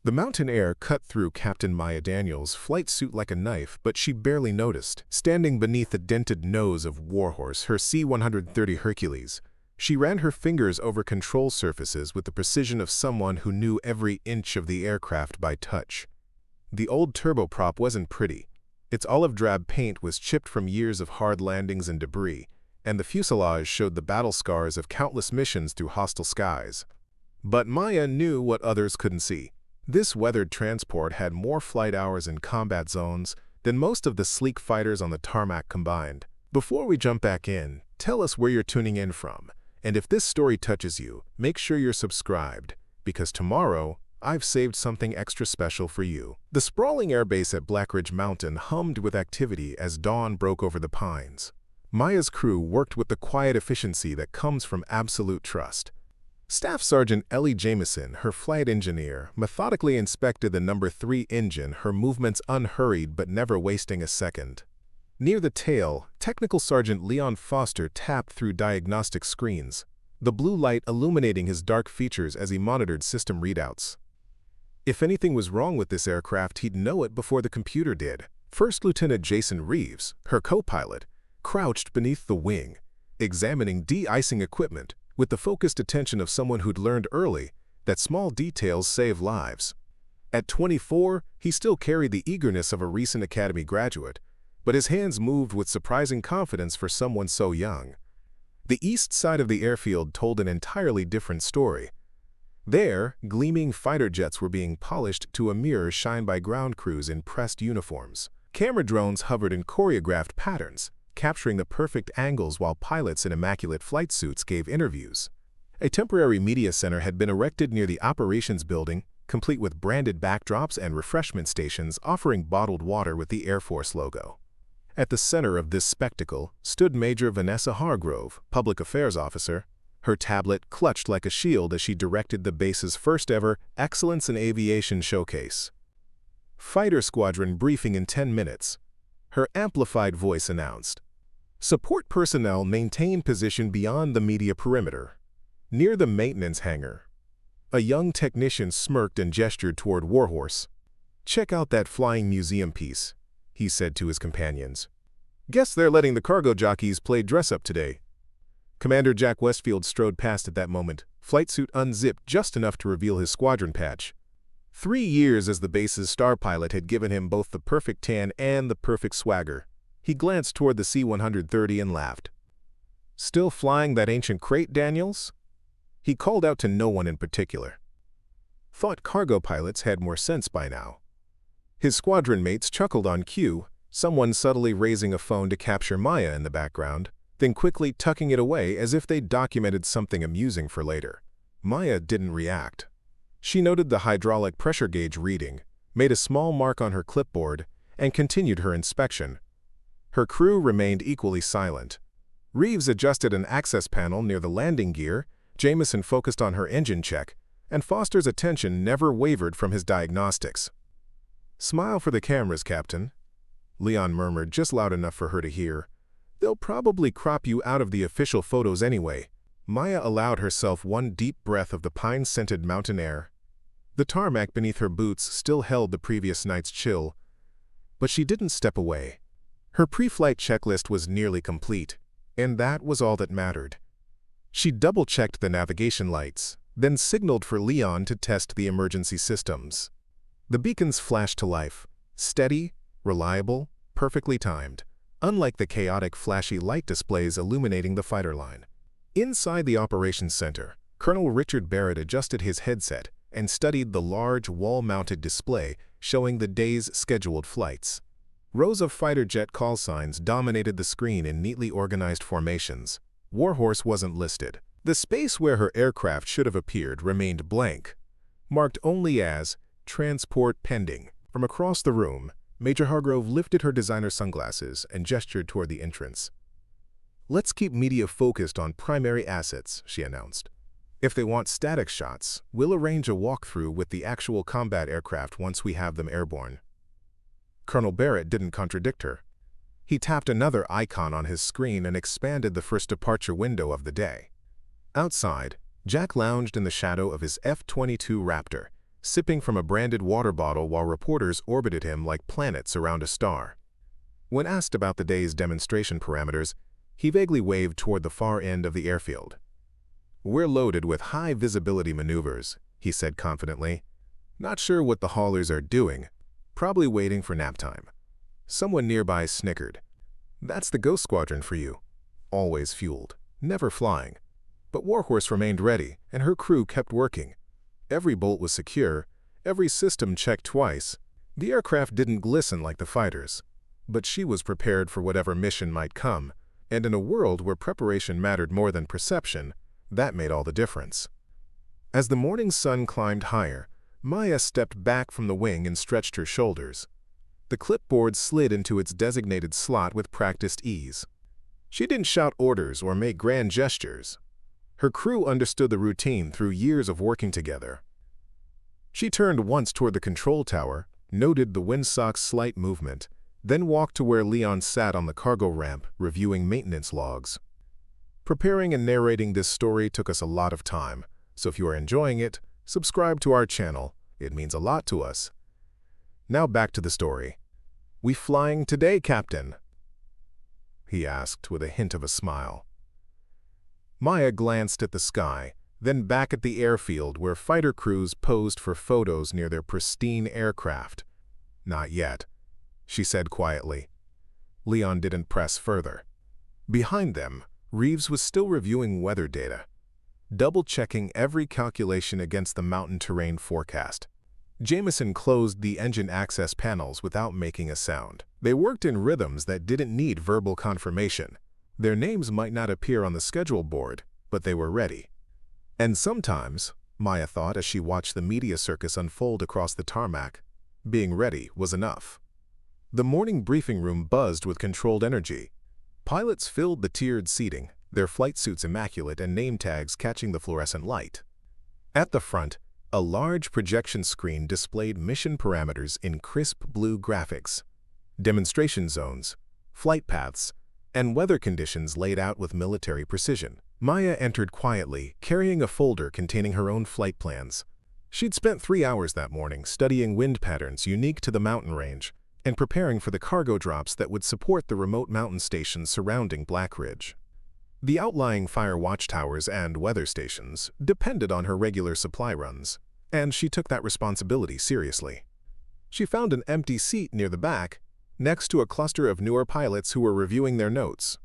The mountain air cut through Captain Maya Daniels' flight suit like a knife, but she barely noticed. Standing beneath the dented nose of Warhorse, her C-130 Hercules, she ran her fingers over control surfaces with the precision of someone who knew every inch of the aircraft by touch. The old turboprop wasn't pretty. Its olive-drab paint was chipped from years of hard landings and debris, and the fuselage showed the battle scars of countless missions through hostile skies. But Maya knew what others couldn't see. This weathered transport had more flight hours in combat zones than most of the sleek fighters on the tarmac combined. Before we jump back in, tell us where you're tuning in from, and if this story touches you, make sure you're subscribed, because tomorrow, I've saved something extra special for you. The sprawling airbase at Blackridge Mountain hummed with activity as dawn broke over the pines. Maya's crew worked with the quiet efficiency that comes from absolute trust. Staff Sergeant Ellie Jameson, her flight engineer, methodically inspected the No. 3 engine, her movements unhurried but never wasting a second. Near the tail, Technical Sergeant Leon Foster tapped through diagnostic screens, the blue light illuminating his dark features as he monitored system readouts. If anything was wrong with this aircraft, he'd know it before the computer did. First Lieutenant Jason Reeves, her co-pilot, crouched beneath the wing, examining de-icing equipment, with the focused attention of someone who'd learned early that small details save lives. At 24, he still carried the eagerness of a recent academy graduate, but his hands moved with surprising confidence for someone so young. The east side of the airfield told an entirely different story. There, gleaming fighter jets were being polished to a mirror shined by ground crews in pressed uniforms. Camera drones hovered in choreographed patterns, capturing the perfect angles while pilots in immaculate flight suits gave interviews. A temporary media center had been erected near the operations building, complete with branded backdrops and refreshment stations offering bottled water with the Air Force logo. At the center of this spectacle stood Major Vanessa Hargrove, public affairs officer, her tablet clutched like a shield as she directed the base's first-ever Excellence in Aviation showcase. Fighter Squadron briefing in 10 minutes, her amplified voice announced. Support personnel maintain position beyond the media perimeter, near the maintenance hangar. A young technician smirked and gestured toward Warhorse. "Check out that flying museum piece," he said to his companions. "Guess they're letting the cargo jockeys play dress-up today." Commander Jack Westfield strode past at that moment, flight suit unzipped just enough to reveal his squadron patch. 3 years as the base's star pilot had given him both the perfect tan and the perfect swagger. He glanced toward the C-130 and laughed. "Still flying that ancient crate, Daniels?" He called out to no one in particular. Thought cargo pilots had more sense by now. His squadron mates chuckled on cue, someone subtly raising a phone to capture Maya in the background, then quickly tucking it away as if they'd documented something amusing for later. Maya didn't react. She noted the hydraulic pressure gauge reading, made a small mark on her clipboard, and continued her inspection. Her crew remained equally silent. Reeves adjusted an access panel near the landing gear, Jameson focused on her engine check, and Foster's attention never wavered from his diagnostics. "Smile for the cameras, Captain," Leon murmured just loud enough for her to hear. "They'll probably crop you out of the official photos anyway." Maya allowed herself one deep breath of the pine-scented mountain air. The tarmac beneath her boots still held the previous night's chill, but she didn't step away. Her pre-flight checklist was nearly complete, and that was all that mattered. She double-checked the navigation lights, then signaled for Leon to test the emergency systems. The beacons flashed to life, steady, reliable, perfectly timed, unlike the chaotic, flashy light displays illuminating the fighter line. Inside the operations center, Colonel Richard Barrett adjusted his headset and studied the large wall-mounted display showing the day's scheduled flights. Rows of fighter jet call signs dominated the screen in neatly organized formations. Warhorse wasn't listed. The space where her aircraft should have appeared remained blank, marked only as "Transport Pending." From across the room, Major Hargrove lifted her designer sunglasses and gestured toward the entrance. "Let's keep media focused on primary assets," she announced. "If they want static shots, we'll arrange a walkthrough with the actual combat aircraft once we have them airborne." Colonel Barrett didn't contradict her. He tapped another icon on his screen and expanded the first departure window of the day. Outside, Jack lounged in the shadow of his F-22 Raptor, sipping from a branded water bottle while reporters orbited him like planets around a star. When asked about the day's demonstration parameters, he vaguely waved toward the far end of the airfield. "We're loaded with high-visibility maneuvers," he said confidently. "Not sure what the haulers are doing. Probably waiting for nap time." Someone nearby snickered. "That's the Ghost Squadron for you. Always fueled, never flying." But Warhorse remained ready, and her crew kept working. Every bolt was secure, every system checked twice. The aircraft didn't glisten like the fighters, but she was prepared for whatever mission might come, and in a world where preparation mattered more than perception, that made all the difference. As the morning sun climbed higher, Maya stepped back from the wing and stretched her shoulders. The clipboard slid into its designated slot with practiced ease. She didn't shout orders or make grand gestures. Her crew understood the routine through years of working together. She turned once toward the control tower, noted the windsock's slight movement, then walked to where Leon sat on the cargo ramp, reviewing maintenance logs. Preparing and narrating this story took us a lot of time, so if you are enjoying it, subscribe to our channel. It means a lot to us. Now back to the story. "We flying today, Captain?" he asked with a hint of a smile. Maya glanced at the sky, then back at the airfield where fighter crews posed for photos near their pristine aircraft. "Not yet," she said quietly. Leon didn't press further. Behind them, Reeves was still reviewing weather data, double-checking every calculation against the mountain terrain forecast. Jameson closed the engine access panels without making a sound. They worked in rhythms that didn't need verbal confirmation. Their names might not appear on the schedule board, but they were ready. And sometimes, Maya thought as she watched the media circus unfold across the tarmac, being ready was enough. The morning briefing room buzzed with controlled energy. Pilots filled the tiered seating, their flight suits immaculate and name tags catching the fluorescent light. At the front, a large projection screen displayed mission parameters in crisp blue graphics, demonstration zones, flight paths, and weather conditions laid out with military precision. Maya entered quietly, carrying a folder containing her own flight plans. She'd spent 3 hours that morning studying wind patterns unique to the mountain range and preparing for the cargo drops that would support the remote mountain stations surrounding Blackridge. The outlying fire watchtowers and weather stations depended on her regular supply runs, and she took that responsibility seriously. She found an empty seat near the back, next to a cluster of newer pilots who were reviewing their notes.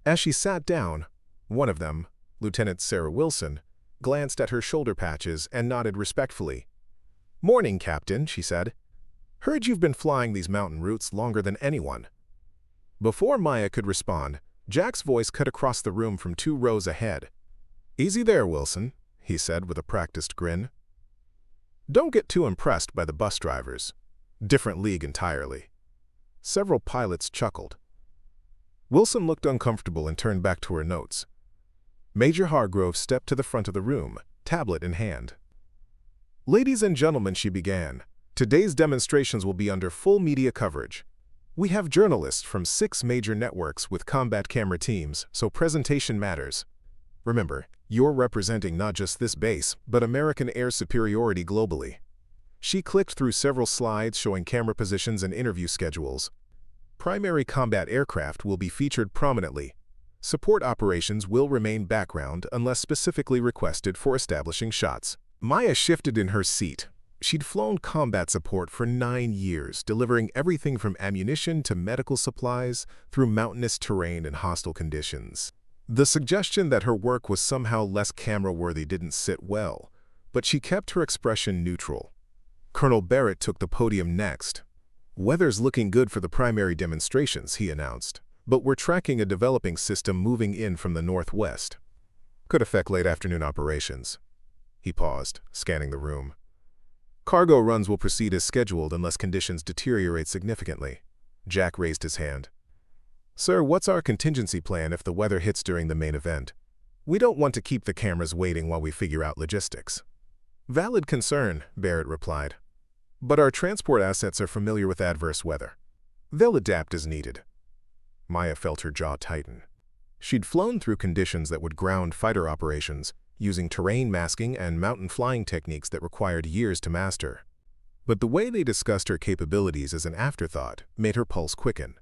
As she sat down, one of them, Lieutenant Sarah Wilson, glanced at her shoulder patches and nodded respectfully. "Morning, Captain," she said. "Heard you've been flying these mountain routes longer than anyone." Before Maya could respond, Jack's voice cut across the room from 2 rows ahead. "Easy there, Wilson," he said with a practiced grin. "Don't get too impressed by the bus drivers. Different league entirely." Several pilots chuckled. Wilson looked uncomfortable and turned back to her notes. Major Hargrove stepped to the front of the room, tablet in hand. "Ladies and gentlemen," she began, "today's demonstrations will be under full media coverage. We have journalists from 6 major networks with combat camera teams, so presentation matters. Remember, you're representing not just this base, but American air superiority globally." She clicked through several slides showing camera positions and interview schedules. Primary combat aircraft will be featured prominently. Support operations will remain background unless specifically requested for establishing shots. Maya shifted in her seat. She'd flown combat support for 9 years, delivering everything from ammunition to medical supplies through mountainous terrain and hostile conditions. The suggestion that her work was somehow less camera-worthy didn't sit well, but she kept her expression neutral. Colonel Barrett took the podium next. "Weather's looking good for the primary demonstrations," he announced, "but we're tracking a developing system moving in from the northwest. Could affect late afternoon operations." He paused, scanning the room. "Cargo runs will proceed as scheduled unless conditions deteriorate significantly." Jack raised his hand. "Sir, what's our contingency plan if the weather hits during the main event? We don't want to keep the cameras waiting while we figure out logistics." "Valid concern," Barrett replied. "But our transport assets are familiar with adverse weather. They'll adapt as needed." Maya felt her jaw tighten. She'd flown through conditions that would ground fighter operations, using terrain masking and mountain flying techniques that required years to master. But the way they discussed her capabilities as an afterthought made her pulse quicken.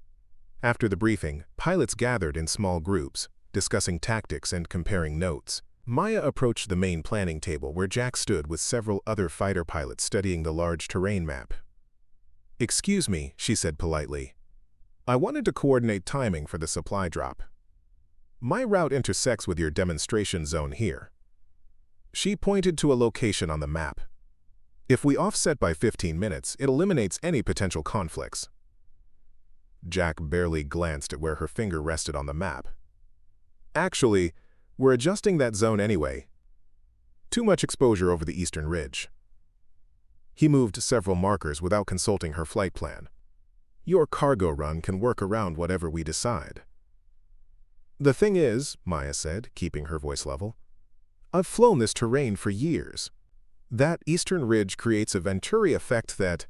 After the briefing, pilots gathered in small groups, discussing tactics and comparing notes. Maya approached the main planning table where Jack stood with several other fighter pilots studying the large terrain map. "Excuse me," she said politely. "I wanted to coordinate timing for the supply drop. My route intersects with your demonstration zone here." She pointed to a location on the map. "If we offset by 15 minutes, it eliminates any potential conflicts." Jack barely glanced at where her finger rested on the map. "Actually, we're adjusting that zone anyway. Too much exposure over the eastern ridge." He moved several markers without consulting her flight plan. "Your cargo run can work around whatever we decide." "The thing is," Maya said, keeping her voice level, "I've flown this terrain for years. That eastern ridge creates a Venturi effect that—"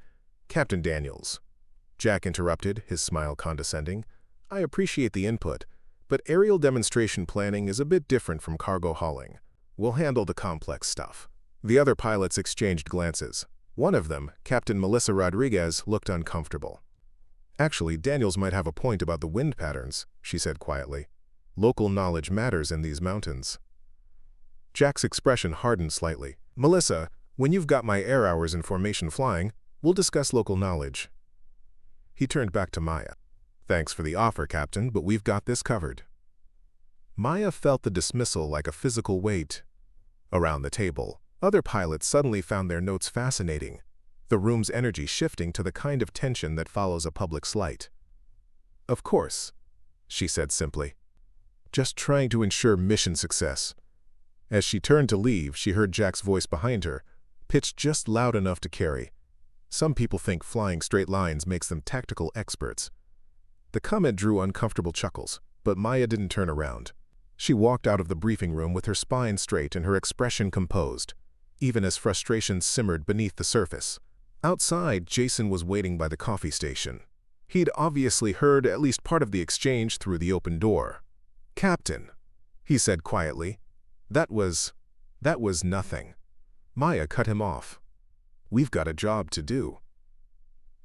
"Captain Daniels," Jack interrupted, his smile condescending, "I appreciate the input, but aerial demonstration planning is a bit different from cargo hauling. We'll handle the complex stuff." The other pilots exchanged glances. One of them, Captain Melissa Rodriguez, looked uncomfortable. "Actually, Daniels might have a point about the wind patterns," she said quietly. "Local knowledge matters in these mountains." Jack's expression hardened slightly. "Melissa, when you've got my air hours in formation flying, we'll discuss local knowledge." He turned back to Maya. "Thanks for the offer, Captain, but we've got this covered." Maya felt the dismissal like a physical weight. Around the table, other pilots suddenly found their notes fascinating, the room's energy shifting to the kind of tension that follows a public slight. "Of course," she said simply. "Just trying to ensure mission success." As she turned to leave, she heard Jack's voice behind her, pitched just loud enough to carry. "Some people think flying straight lines makes them tactical experts." The comment drew uncomfortable chuckles, but Maya didn't turn around. She walked out of the briefing room with her spine straight and her expression composed, even as frustration simmered beneath the surface. Outside, Jason was waiting by the coffee station. He'd obviously heard at least part of the exchange through the open door. "Captain," he said quietly, that was nothing." Maya cut him off. "We've got a job to do."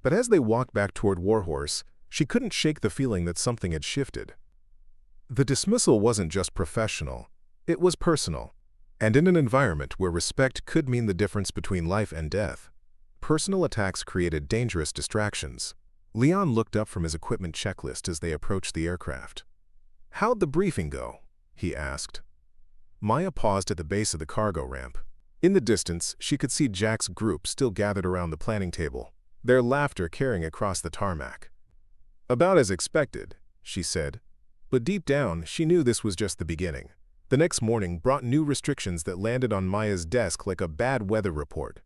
But as they walked back toward Warhorse, she couldn't shake the feeling that something had shifted. The dismissal wasn't just professional, it was personal. And in an environment where respect could mean the difference between life and death, personal attacks created dangerous distractions. Leon looked up from his equipment checklist as they approached the aircraft. "How'd the briefing go?" he asked. Maya paused at the base of the cargo ramp. In the distance, she could see Jack's group still gathered around the planning table, their laughter carrying across the tarmac. "About as expected," she said. But deep down, she knew this was just the beginning. The next morning brought new restrictions that landed on Maya's desk like a bad weather report.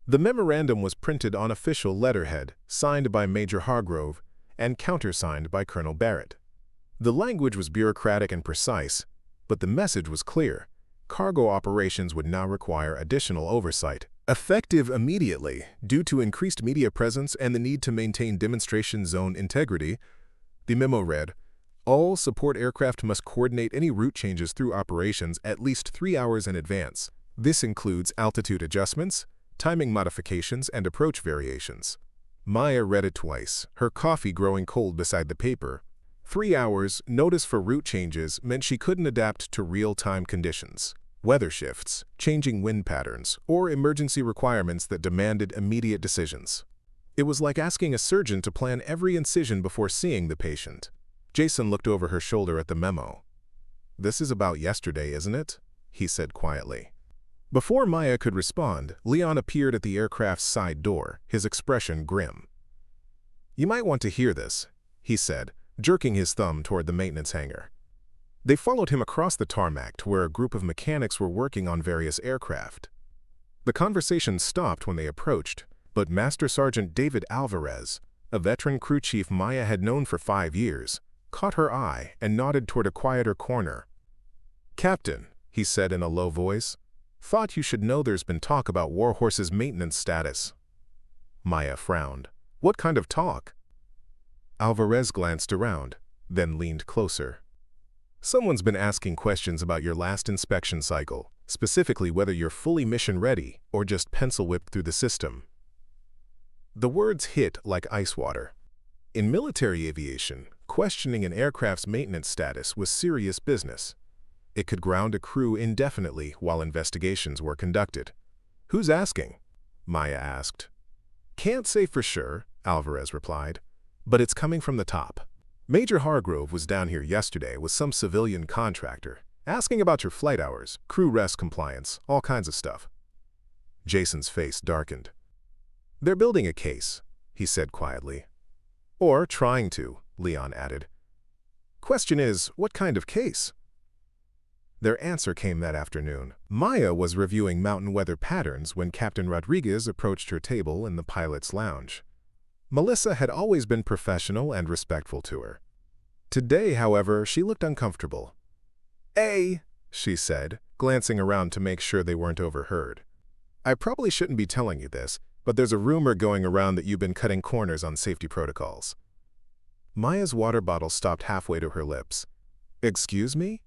The memorandum was printed on official letterhead, signed by Major Hargrove, and countersigned by Colonel Barrett. The language was bureaucratic and precise, but the message was clear. Cargo operations would now require additional oversight, effective immediately due to increased media presence and the need to maintain demonstration zone integrity. The memo read, "All support aircraft must coordinate any route changes through operations at least 3 hours in advance. This includes altitude adjustments, timing modifications, and approach variations." Maya read it twice, her coffee growing cold beside the paper. 3 hours notice for route changes meant she couldn't adapt to real-time conditions, weather shifts, changing wind patterns, or emergency requirements that demanded immediate decisions. It was like asking a surgeon to plan every incision before seeing the patient. Jason looked over her shoulder at the memo. "This is about yesterday, isn't it?" he said quietly. Before Maya could respond, Leon appeared at the aircraft's side door, his expression grim. "You might want to hear this," he said, jerking his thumb toward the maintenance hangar. They followed him across the tarmac to where a group of mechanics were working on various aircraft. The conversation stopped when they approached, but Master Sergeant David Alvarez, a veteran crew chief Maya had known for 5 years, caught her eye and nodded toward a quieter corner. "Captain," he said in a low voice, "thought you should know there's been talk about Warhorse's maintenance status." Maya frowned. "What kind of talk?" Alvarez glanced around, then leaned closer. "Someone's been asking questions about your last inspection cycle," specifically whether you're fully mission-ready or just pencil-whipped through the system. The words hit like ice water. In military aviation, questioning an aircraft's maintenance status was serious business. It could ground a crew indefinitely while investigations were conducted. "Who's asking?" Maya asked. "Can't say for sure," Alvarez replied, "but it's coming from the top. Major Hargrove was down here yesterday with some civilian contractor, asking about your flight hours, crew rest compliance, all kinds of stuff." Jason's face darkened. "They're building a case," he said quietly. "Or trying to," Leon added. "Question is, what kind of case?" Their answer came that afternoon. Maya was reviewing mountain weather patterns when Captain Rodriguez approached her table in the pilot's lounge. Melissa had always been professional and respectful to her. Today, however, she looked uncomfortable. "Hey," she said, glancing around to make sure they weren't overheard. "I probably shouldn't be telling you this, but there's a rumor going around that you've been cutting corners on safety protocols." Maya's water bottle stopped halfway to her lips. "Excuse me?"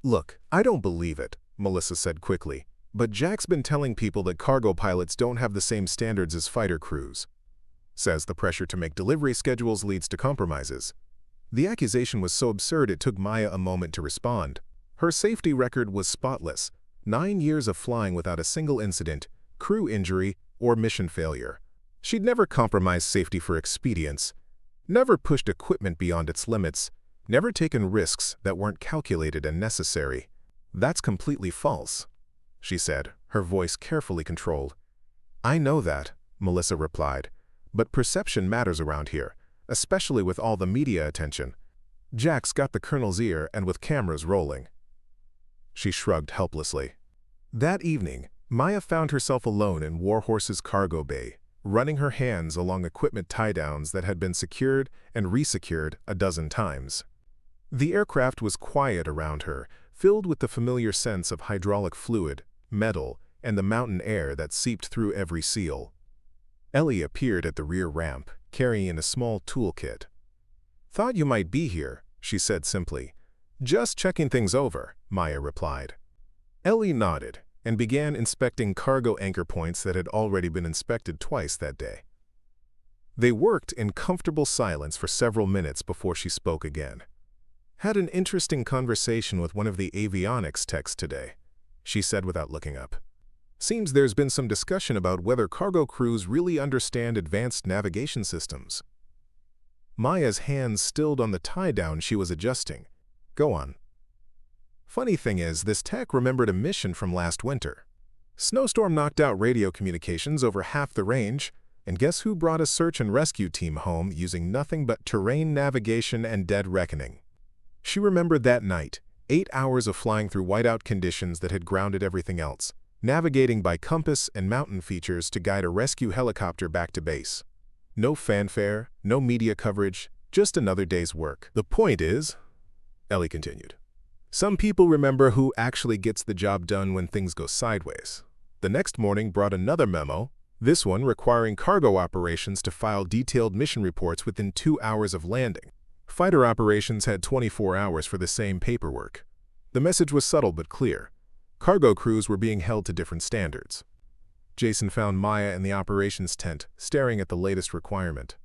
"Look, I don't believe it," Melissa said quickly, "but Jack's been telling people that cargo pilots don't have the same standards as fighter crews. Says the pressure to make delivery schedules leads to compromises." The accusation was so absurd it took Maya a moment to respond. Her safety record was spotless: 9 years of flying without a single incident, crew injury, or mission failure. She'd never compromised safety for expedience, never pushed equipment beyond its limits, never taken risks that weren't calculated and necessary. "That's completely false," she said, her voice carefully controlled. "I know that," Melissa replied, "but perception matters around here, especially with all the media attention. Jack's got the colonel's ear and with cameras rolling." She shrugged helplessly. That evening, Maya found herself alone in Warhorse's cargo bay, running her hands along equipment tie-downs that had been secured and resecured a dozen times. The aircraft was quiet around her, filled with the familiar sense of hydraulic fluid, metal, and the mountain air that seeped through every seal. Ellie appeared at the rear ramp, carrying a small toolkit. "Thought you might be here," she said simply. "Just checking things over," Maya replied. Ellie nodded and began inspecting cargo anchor points that had already been inspected twice that day. They worked in comfortable silence for several minutes before she spoke again. "Had an interesting conversation with one of the avionics techs today," she said without looking up. "Seems there's been some discussion about whether cargo crews really understand advanced navigation systems." Maya's hands stilled on the tie-down she was adjusting. "Go on." "Funny thing is, this tech remembered a mission from last winter. Snowstorm knocked out radio communications over half the range, and guess who brought a search and rescue team home using nothing but terrain navigation and dead reckoning? She remembered that night, 8 hours of flying through whiteout conditions that had grounded everything else, navigating by compass and mountain features to guide a rescue helicopter back to base. No fanfare, no media coverage, just another day's work. The point is," Ellie continued, "some people remember who actually gets the job done when things go sideways." The next morning brought another memo, this one requiring cargo operations to file detailed mission reports within 2 hours of landing. Fighter operations had 24 hours for the same paperwork. The message was subtle but clear. Cargo crews were being held to different standards. Jason found Maya in the operations tent, staring at the latest requirement.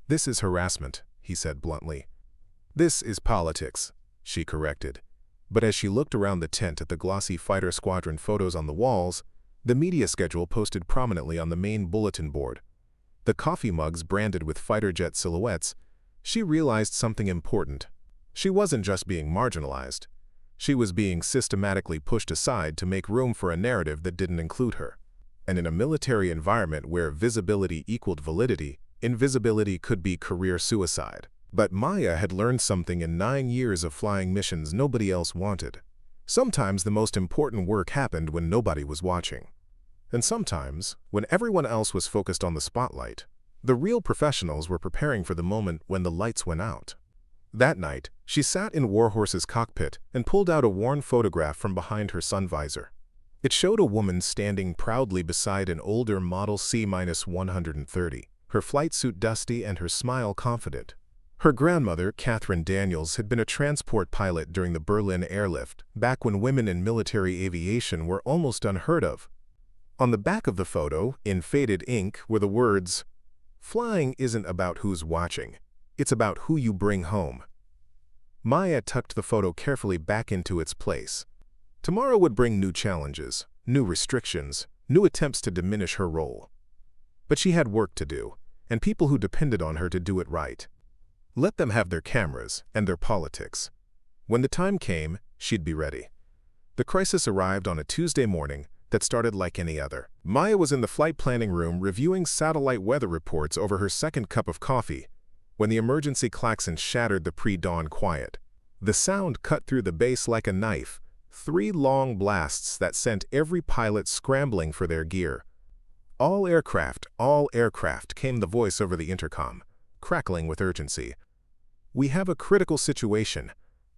"This is harassment," he said bluntly. "This is politics," she corrected. But as she looked around the tent at the glossy fighter squadron photos on the walls, the media schedule posted prominently on the main bulletin board, the coffee mugs branded with fighter jet silhouettes, she realized something important. She wasn't just being marginalized. She was being systematically pushed aside to make room for a narrative that didn't include her. And in a military environment where visibility equaled validity, invisibility could be career suicide. But Maya had learned something in 9 years of flying missions nobody else wanted. Sometimes the most important work happened when nobody was watching. And sometimes, when everyone else was focused on the spotlight, the real professionals were preparing for the moment when the lights went out. That night, she sat in Warhorse's cockpit and pulled out a worn photograph from behind her sun visor. It showed a woman standing proudly beside an older Model C-130, her flight suit dusty and her smile confident. Her grandmother, Catherine Daniels, had been a transport pilot during the Berlin airlift, back when women in military aviation were almost unheard of. On the back of the photo, in faded ink, were the words, "Flying isn't about who's watching. It's about who you bring home." Maya tucked the photo carefully back into its place. Tomorrow would bring new challenges, new restrictions, new attempts to diminish her role. But she had work to do, and people who depended on her to do it right. Let them have their cameras and their politics. When the time came, she'd be ready. The crisis arrived on a Tuesday morning that started like any other. Maya was in the flight planning room reviewing satellite weather reports over her second cup of coffee when the emergency klaxon shattered the pre-dawn quiet. The sound cut through the base like a knife, 3 long blasts that sent every pilot scrambling for their gear. All aircraft, came the voice over the intercom, crackling with urgency. "We have a critical situation.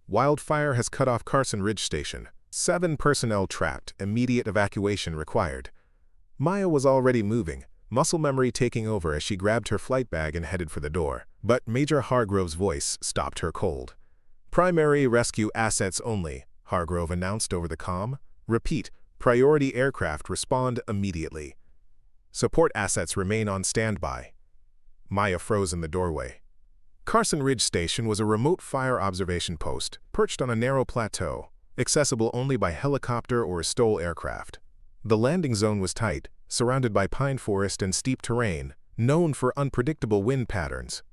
Wildfire has cut off Carson Ridge Station. 7 personnel trapped, immediate evacuation required." Maya was already moving, muscle memory taking over as she grabbed her flight bag and headed for the door. But Major Hargrove's voice stopped her cold. "Primary rescue assets only," Hargrove announced over the comm. "Repeat, priority aircraft respond immediately. Support assets remain on standby." Maya froze in the doorway. Carson Ridge Station was a remote fire observation post, perched on a narrow plateau, accessible only by helicopter or STOL aircraft. The landing zone was tight, surrounded by pine forest and steep terrain, known for unpredictable wind patterns.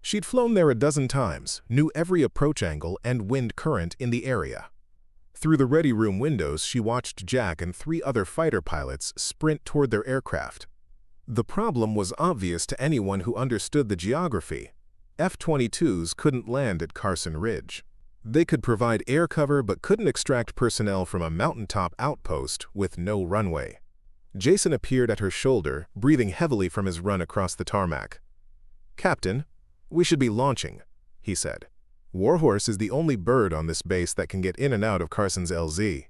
She'd flown there a dozen times, knew every approach angle and wind current in the area. Through the ready room windows, she watched Jack and 3 other fighter pilots sprint toward their aircraft. The problem was obvious to anyone who understood the geography. F-22s couldn't land at Carson Ridge. They could provide air cover but couldn't extract personnel from a mountaintop outpost with no runway. Jason appeared at her shoulder, breathing heavily from his run across the tarmac. "Captain, we should be launching," he said. "Warhorse is the only bird on this base that can get in and out of Carson's LZ."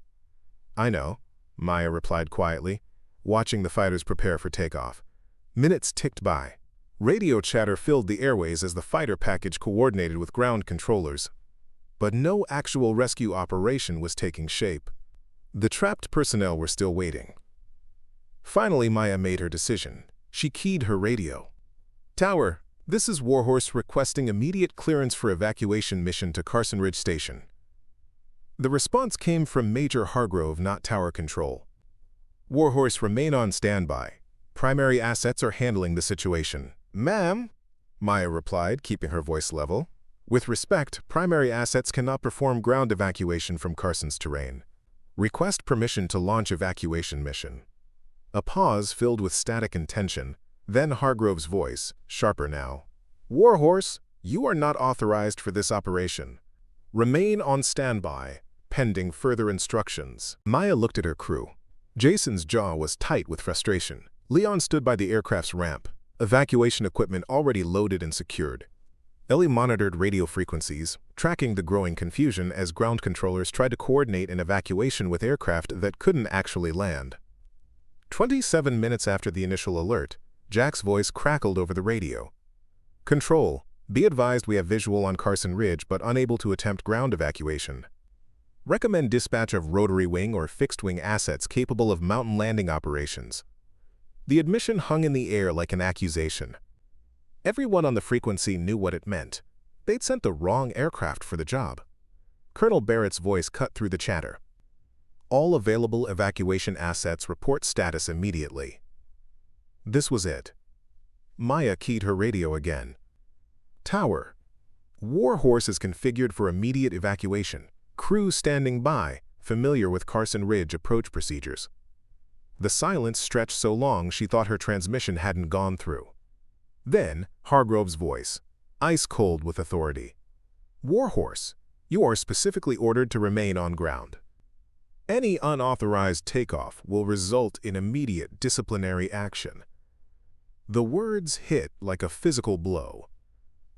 "I know," Maya replied quietly, watching the fighters prepare for takeoff. Minutes ticked by. Radio chatter filled the airways as the fighter package coordinated with ground controllers. But no actual rescue operation was taking shape. The trapped personnel were still waiting. Finally, Maya made her decision. She keyed her radio. "Tower, this is Warhorse requesting immediate clearance for evacuation mission to Carson Ridge Station." The response came from Major Hargrove, not Tower Control. "Warhorse, remain on standby. Primary assets are handling the situation." "Ma'am," Maya replied, keeping her voice level. "With respect, primary assets cannot perform ground evacuation from Carson's terrain. Request permission to launch evacuation mission." A pause filled with static and tension. Then Hargrove's voice, sharper now. "Warhorse, you are not authorized for this operation. Remain on standby, pending further instructions." Maya looked at her crew. Jason's jaw was tight with frustration. Leon stood by the aircraft's ramp, evacuation equipment already loaded and secured. Ellie monitored radio frequencies, tracking the growing confusion as ground controllers tried to coordinate an evacuation with aircraft that couldn't actually land. 27 minutes after the initial alert, Jack's voice crackled over the radio. "Control, be advised we have visual on Carson Ridge but unable to attempt ground evacuation. Recommend dispatch of rotary wing or fixed-wing assets capable of mountain landing operations." The admission hung in the air like an accusation. Everyone on the frequency knew what it meant. They'd sent the wrong aircraft for the job. Colonel Barrett's voice cut through the chatter. "All available evacuation assets report status immediately." This was it. Maya keyed her radio again. "Tower, Warhorse is configured for immediate evacuation. Crew standing by, familiar with Carson Ridge approach procedures." The silence stretched so long she thought her transmission hadn't gone through. Then, Hargrove's voice, ice cold with authority. "Warhorse, you are specifically ordered to remain on ground. Any unauthorized takeoff will result in immediate disciplinary action." The words hit like a physical blow.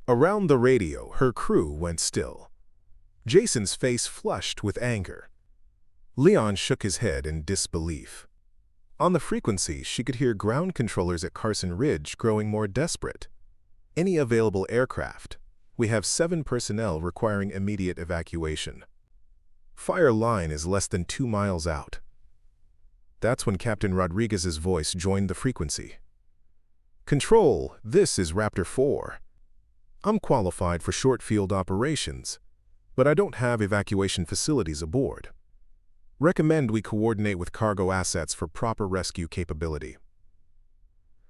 Around the radio, her crew went still. Jason's face flushed with anger. Leon shook his head in disbelief. On the frequency, she could hear ground controllers at Carson Ridge growing more desperate. "Any available aircraft. We have 7 personnel requiring immediate evacuation. Fire line is less than 2 miles out. That's when Captain Rodriguez's voice joined the frequency. Control, this is Raptor 4. I'm qualified for short field operations, but I don't have evacuation facilities aboard. Recommend we coordinate with cargo assets for proper rescue capability.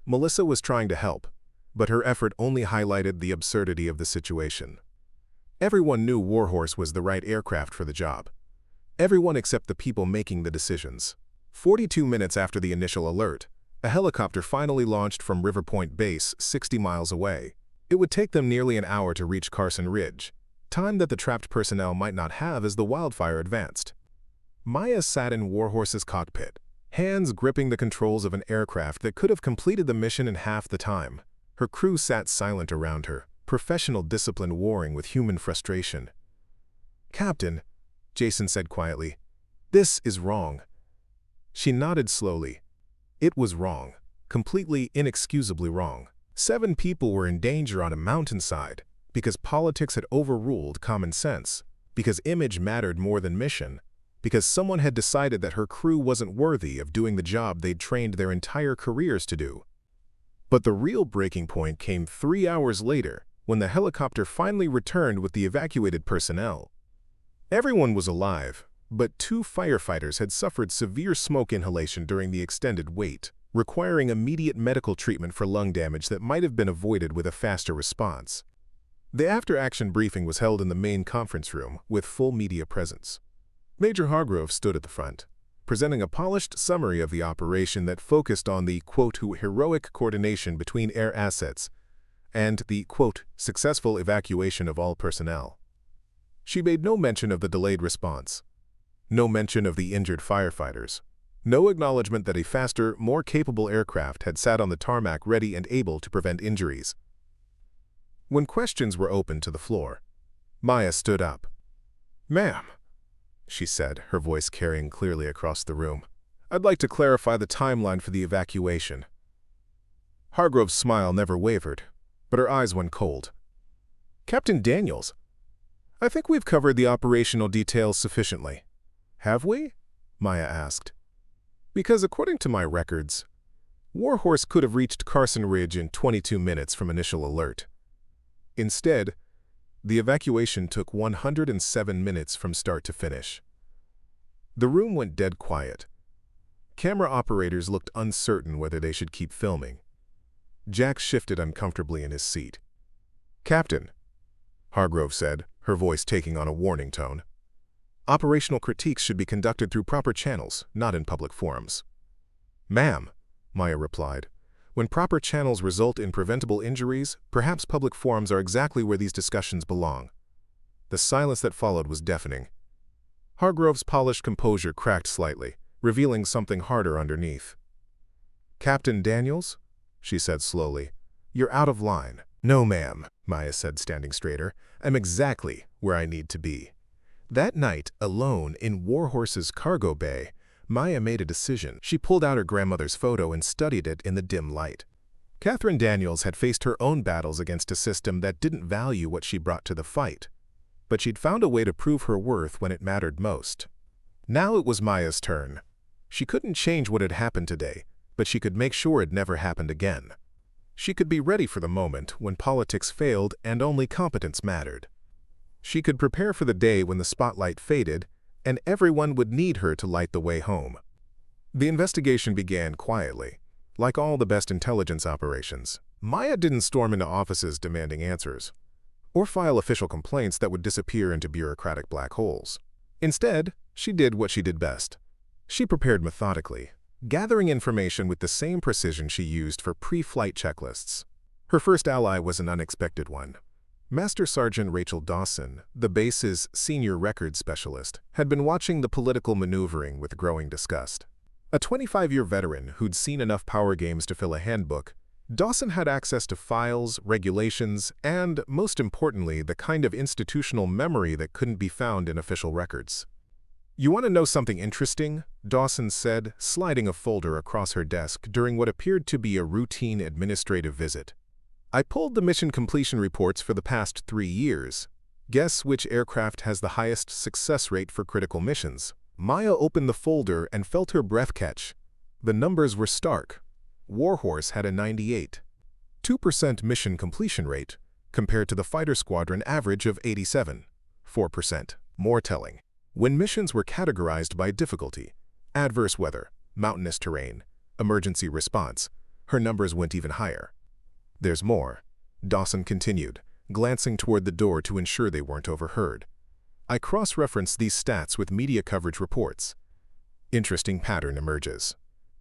Melissa was trying to help, but her effort only highlighted the absurdity of the situation. Everyone knew Warhorse was the right aircraft for the job. Everyone except the people making the decisions. 42 minutes after the initial alert, a helicopter finally launched from River Point Base, 60 miles away. It would take them nearly an hour to reach Carson Ridge, time that the trapped personnel might not have as the wildfire advanced. Maya sat in Warhorse's cockpit, hands gripping the controls of an aircraft that could have completed the mission in half the time. Her crew sat silent around her, professional discipline warring with human frustration. "Captain," Jason said quietly, "this is wrong." She nodded slowly. It was wrong, completely inexcusably wrong. 7 people were in danger on a mountainside because politics had overruled common sense, because image mattered more than mission, because someone had decided that her crew wasn't worthy of doing the job they'd trained their entire careers to do. But the real breaking point came 3 hours later, when the helicopter finally returned with the evacuated personnel. Everyone was alive, but 2 firefighters had suffered severe smoke inhalation during the extended wait, requiring immediate medical treatment for lung damage that might have been avoided with a faster response. The after-action briefing was held in the main conference room with full media presence. Major Hargrove stood at the front, presenting a polished summary of the operation that focused on the, quote, heroic coordination between air assets and the, quote, successful evacuation of all personnel. She made no mention of the delayed response, no mention of the injured firefighters, no acknowledgement that a faster, more capable aircraft had sat on the tarmac ready and able to prevent injuries. When questions were opened to the floor, Maya stood up. "Ma'am," she said, her voice carrying clearly across the room, "I'd like to clarify the timeline for the evacuation." Hargrove's smile never wavered, but her eyes went cold. "Captain Daniels, I think we've covered the operational details sufficiently." "Have we?" Maya asked. "Because according to my records, Warhorse could have reached Carson Ridge in 22 minutes from initial alert. Instead, the evacuation took 107 minutes from start to finish." The room went dead quiet. Camera operators looked uncertain whether they should keep filming. Jack shifted uncomfortably in his seat. "Captain," Hargrove said, her voice taking on a warning tone, "operational critiques should be conducted through proper channels, not in public forums." "Ma'am," Maya replied, "when proper channels result in preventable injuries, perhaps public forums are exactly where these discussions belong." The silence that followed was deafening. Hargrove's polished composure cracked slightly, revealing something harder underneath. "Captain Daniels," she said slowly, "you're out of line." "No, ma'am," Maya said, standing straighter. "I'm exactly where I need to be." That night, alone in Warhorse's cargo bay, Maya made a decision. She pulled out her grandmother's photo and studied it in the dim light. Catherine Daniels had faced her own battles against a system that didn't value what she brought to the fight, but she'd found a way to prove her worth when it mattered most. Now it was Maya's turn. She couldn't change what had happened today, but she could make sure it never happened again. She could be ready for the moment when politics failed and only competence mattered. She could prepare for the day when the spotlight faded and everyone would need her to light the way home. The investigation began quietly. Like all the best intelligence operations, Maya didn't storm into offices demanding answers, or file official complaints that would disappear into bureaucratic black holes. Instead, she did what she did best. She prepared methodically, gathering information with the same precision she used for pre-flight checklists. Her first ally was an unexpected one. Master Sergeant Rachel Dawson, the base's senior records specialist, had been watching the political maneuvering with growing disgust. A 25-year veteran who'd seen enough power games to fill a handbook, Dawson had access to files, regulations, and, most importantly, the kind of institutional memory that couldn't be found in official records. "You want to know something interesting?" Dawson said, sliding a folder across her desk during what appeared to be a routine administrative visit. I pulled the mission completion reports for the past 3 years. Guess which aircraft has the highest success rate for critical missions? Maya opened the folder and felt her breath catch. The numbers were stark. Warhorse had a 98.2% mission completion rate, compared to the fighter squadron average of 87.4%. More telling, when missions were categorized by difficulty, adverse weather, mountainous terrain, emergency response, her numbers went even higher. There's more, Dawson continued, glancing toward the door to ensure they weren't overheard. I cross-referenced these stats with media coverage reports. Interesting pattern emerges.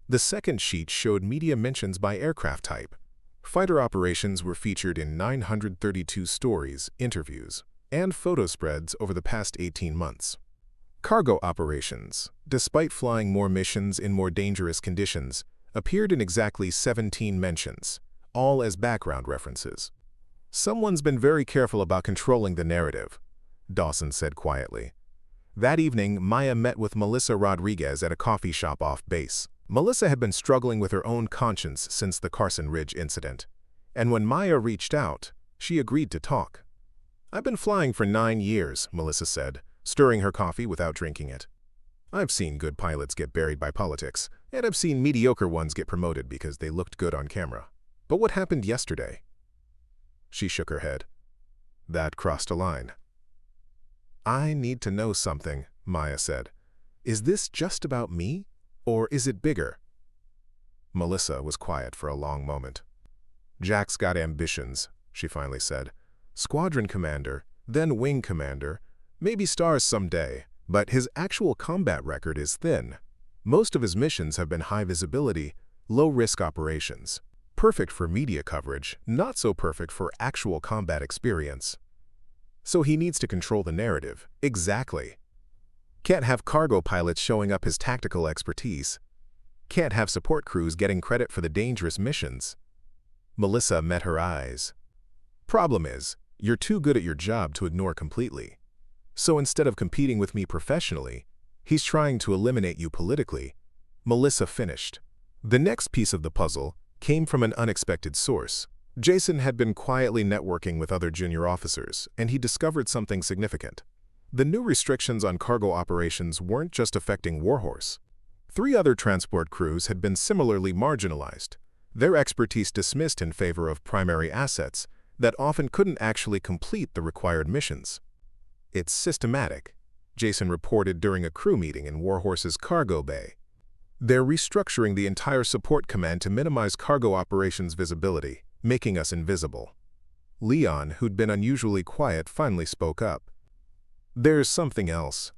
The second sheet showed media mentions by aircraft type. Fighter operations were featured in 932 stories, interviews, and photo spreads over the past 18 months. Cargo operations, despite flying more missions in more dangerous conditions, appeared in exactly 17 mentions, all as background references. Someone's been very careful about controlling the narrative, Dawson said quietly. That evening, Maya met with Melissa Rodriguez at a coffee shop off base. Melissa had been struggling with her own conscience since the Carson Ridge incident, and when Maya reached out, she agreed to talk. I've been flying for 9 years, Melissa said, stirring her coffee without drinking it. I've seen good pilots get buried by politics, and I've seen mediocre ones get promoted because they looked good on camera. But what happened yesterday? She shook her head. That crossed a line. I need to know something, Maya said. Is this just about me, or is it bigger? Melissa was quiet for a long moment. Jack's got ambitions, she finally said. Squadron commander, then wing commander, maybe stars someday, but his actual combat record is thin. Most of his missions have been high visibility, low-risk operations. Perfect for media coverage, not so perfect for actual combat experience. So he needs to control the narrative. Exactly. Can't have cargo pilots showing up his tactical expertise. Can't have support crews getting credit for the dangerous missions. Melissa met her eyes. Problem is, you're too good at your job to ignore completely. So instead of competing with me professionally, he's trying to eliminate you politically. Melissa finished. The next piece of the puzzle came from an unexpected source. Jason had been quietly networking with other junior officers, and he discovered something significant. The new restrictions on cargo operations weren't just affecting Warhorse. 3 other transport crews had been similarly marginalized, their expertise dismissed in favor of primary assets that often couldn't actually complete the required missions. It's systematic, Jason reported during a crew meeting in Warhorse's cargo bay. They're restructuring the entire support command to minimize cargo operations visibility, making us invisible. Leon, who'd been unusually quiet, finally spoke up. There's something else,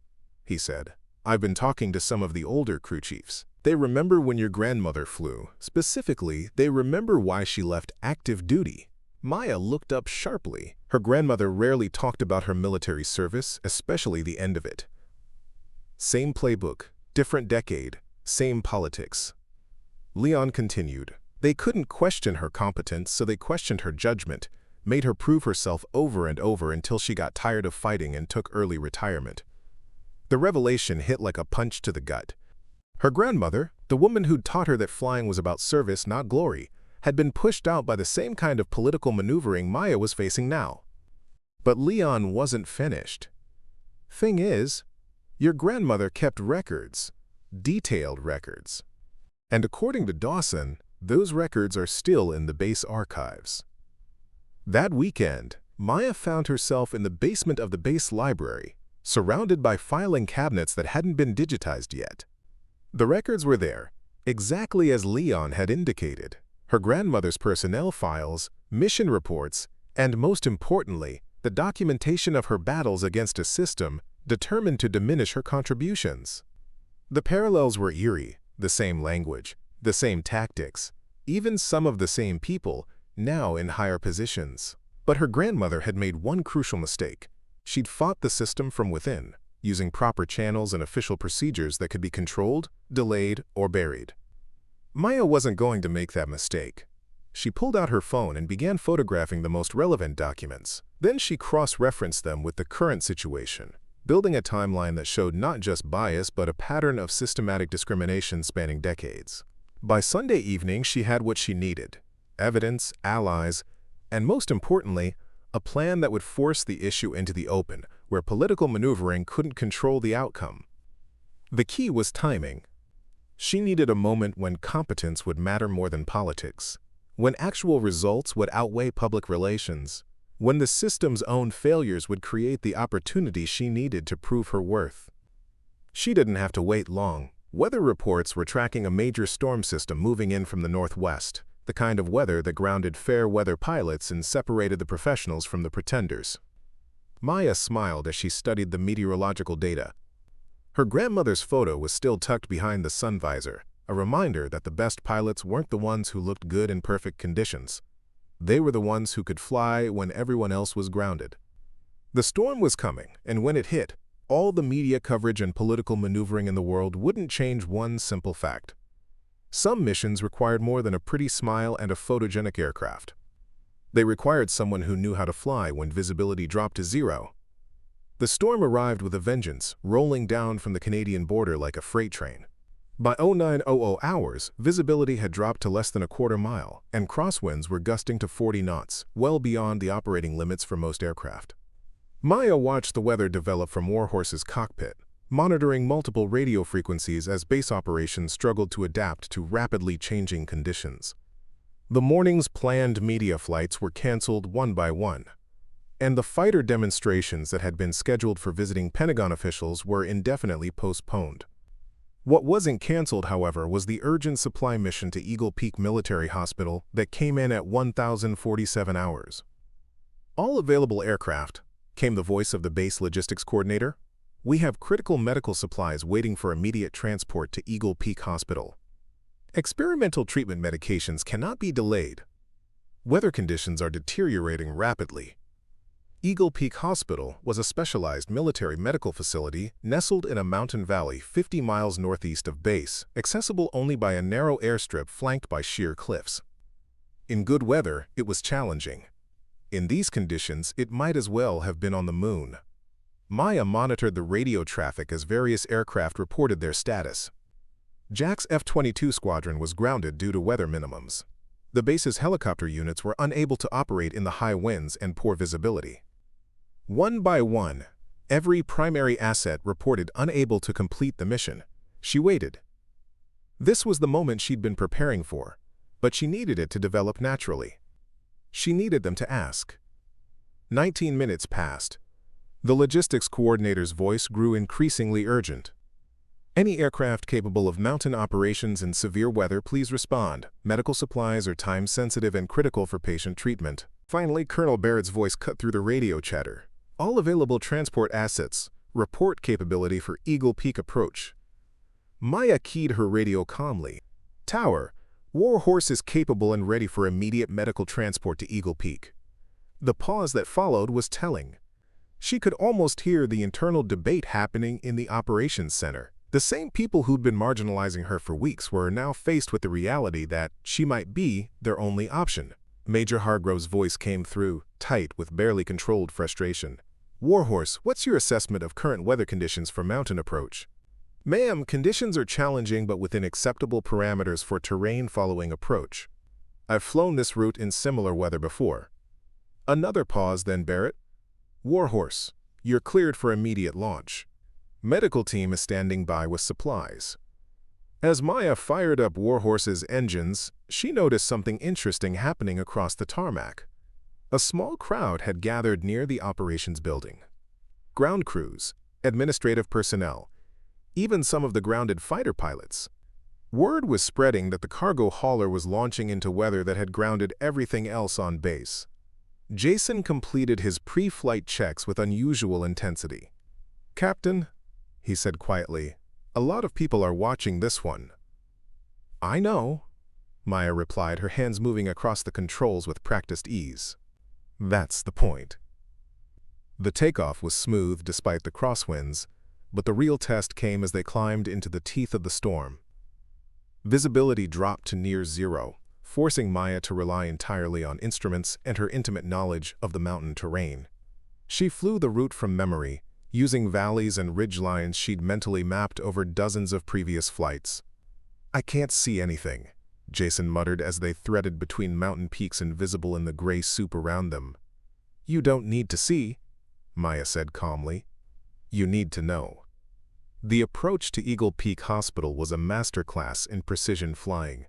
he said. I've been talking to some of the older crew chiefs. They remember when your grandmother flew. Specifically, they remember why she left active duty. Maya looked up sharply. Her grandmother rarely talked about her military service, especially the end of it. Same playbook, different decade, same politics. Leon continued. They couldn't question her competence, so they questioned her judgment, made her prove herself over and over until she got tired of fighting and took early retirement. The revelation hit like a punch to the gut. Her grandmother, the woman who'd taught her that flying was about service, not glory, had been pushed out by the same kind of political maneuvering Maya was facing now. But Leon wasn't finished. Thing is, your grandmother kept records, detailed records. And according to Dawson, those records are still in the base archives. That weekend, Maya found herself in the basement of the base library, surrounded by filing cabinets that hadn't been digitized yet. The records were there, exactly as Leon had indicated. Her grandmother's personnel files, mission reports, and most importantly, the documentation of her battles against a system determined to diminish her contributions. The parallels were eerie, the same language, the same tactics, even some of the same people, now in higher positions. But her grandmother had made one crucial mistake. She'd fought the system from within, using proper channels and official procedures that could be controlled, delayed, or buried. Maya wasn't going to make that mistake. She pulled out her phone and began photographing the most relevant documents. Then she cross-referenced them with the current situation, building a timeline that showed not just bias but a pattern of systematic discrimination spanning decades. By Sunday evening, she had what she needed: evidence, allies, And most importantly, a plan that would force the issue into the open, where political maneuvering couldn't control the outcome. The key was timing. She needed a moment when competence would matter more than politics, when actual results would outweigh public relations, when the system's own failures would create the opportunity she needed to prove her worth. She didn't have to wait long. Weather reports were tracking a major storm system moving in from the northwest, the kind of weather that grounded fair-weather pilots and separated the professionals from the pretenders. Maya smiled as she studied the meteorological data. Her grandmother's photo was still tucked behind the sun visor, a reminder that the best pilots weren't the ones who looked good in perfect conditions. They were the ones who could fly when everyone else was grounded. The storm was coming, and when it hit, all the media coverage and political maneuvering in the world wouldn't change one simple fact. Some missions required more than a pretty smile and a photogenic aircraft. They required someone who knew how to fly when visibility dropped to zero. The storm arrived with a vengeance, rolling down from the Canadian border like a freight train. By 0900 hours, visibility had dropped to less than a quarter mile, and crosswinds were gusting to 40 knots, well beyond the operating limits for most aircraft. Maya watched the weather develop from Warhorse's cockpit, monitoring multiple radio frequencies as base operations struggled to adapt to rapidly changing conditions. The morning's planned media flights were canceled one by one, and the fighter demonstrations that had been scheduled for visiting Pentagon officials were indefinitely postponed. What wasn't canceled, however, was the urgent supply mission to Eagle Peak Military Hospital that came in at 1,047 hours. All available aircraft, came the voice of the base logistics coordinator. We have critical medical supplies waiting for immediate transport to Eagle Peak Hospital. Experimental treatment medications cannot be delayed. Weather conditions are deteriorating rapidly. Eagle Peak Hospital was a specialized military medical facility nestled in a mountain valley 50 miles northeast of base, accessible only by a narrow airstrip flanked by sheer cliffs. In good weather, it was challenging. In these conditions, it might as well have been on the moon. Maya monitored the radio traffic as various aircraft reported their status. Jack's F-22 squadron was grounded due to weather minimums. The base's helicopter units were unable to operate in the high winds and poor visibility. One by one, every primary asset reported unable to complete the mission. She waited. This was the moment she'd been preparing for, but she needed it to develop naturally. She needed them to ask. 19 minutes passed. The logistics coordinator's voice grew increasingly urgent. Any aircraft capable of mountain operations in severe weather, please respond. Medical supplies are time-sensitive and critical for patient treatment. Finally, Colonel Barrett's voice cut through the radio chatter. All available transport assets. Report capability for Eagle Peak approach. Maya keyed her radio calmly. Tower, Warhorse is capable and ready for immediate medical transport to Eagle Peak. The pause that followed was telling. She could almost hear the internal debate happening in the operations center. The same people who'd been marginalizing her for weeks were now faced with the reality that she might be their only option. Major Hargrove's voice came through, tight with barely controlled frustration. Warhorse, what's your assessment of current weather conditions for mountain approach? Ma'am, conditions are challenging but within acceptable parameters for terrain following approach. I've flown this route in similar weather before. Another pause, then Barrett. Warhorse, you're cleared for immediate launch. Medical team is standing by with supplies. As Maya fired up Warhorse's engines, she noticed something interesting happening across the tarmac. A small crowd had gathered near the operations building. Ground crews, administrative personnel, even some of the grounded fighter pilots. Word was spreading that the cargo hauler was launching into weather that had grounded everything else on base. Jason completed his pre-flight checks with unusual intensity. Captain, he said quietly, a lot of people are watching this one. I know, Maya replied, her hands moving across the controls with practiced ease. That's the point. The takeoff was smooth despite the crosswinds, but the real test came as they climbed into the teeth of the storm. Visibility dropped to near zero, forcing Maya to rely entirely on instruments and her intimate knowledge of the mountain terrain. She flew the route from memory, using valleys and ridgelines she'd mentally mapped over dozens of previous flights. I can't see anything, Jason muttered as they threaded between mountain peaks invisible in the gray soup around them. "You don't need to see," Maya said calmly. "You need to know." The approach to Eagle Peak Hospital was a masterclass in precision flying.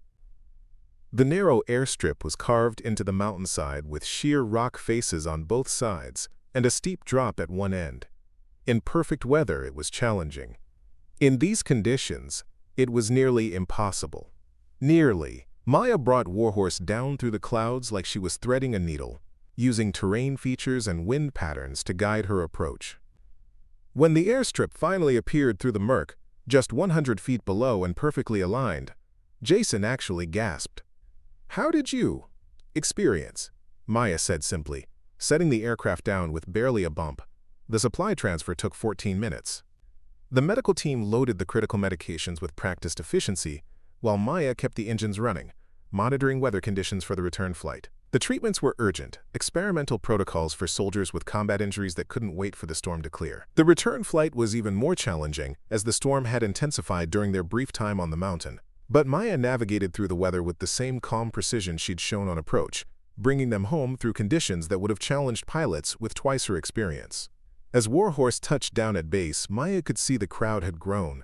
The narrow airstrip was carved into the mountainside with sheer rock faces on both sides and a steep drop at one end. In perfect weather, it was challenging. In these conditions, it was nearly impossible. Nearly. Maya brought Warhorse down through the clouds like she was threading a needle, using terrain features and wind patterns to guide her approach. When the airstrip finally appeared through the murk, just 100 feet below and perfectly aligned, Jason actually gasped. "How did you experience?" Maya said simply, setting the aircraft down with barely a bump. The supply transfer took 14 minutes. The medical team loaded the critical medications with practiced efficiency, while Maya kept the engines running, monitoring weather conditions for the return flight. The treatments were urgent, experimental protocols for soldiers with combat injuries that couldn't wait for the storm to clear. The return flight was even more challenging, as the storm had intensified during their brief time on the mountain. But Maya navigated through the weather with the same calm precision she'd shown on approach, bringing them home through conditions that would have challenged pilots with twice her experience. As Warhorse touched down at base, Maya could see the crowd had grown.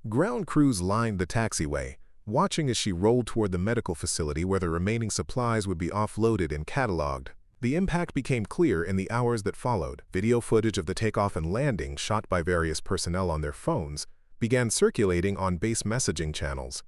Ground crews lined the taxiway, watching as she rolled toward the medical facility where the remaining supplies would be offloaded and cataloged. The impact became clear in the hours that followed. Video footage of the takeoff and landing, shot by various personnel on their phones, began circulating on base messaging channels.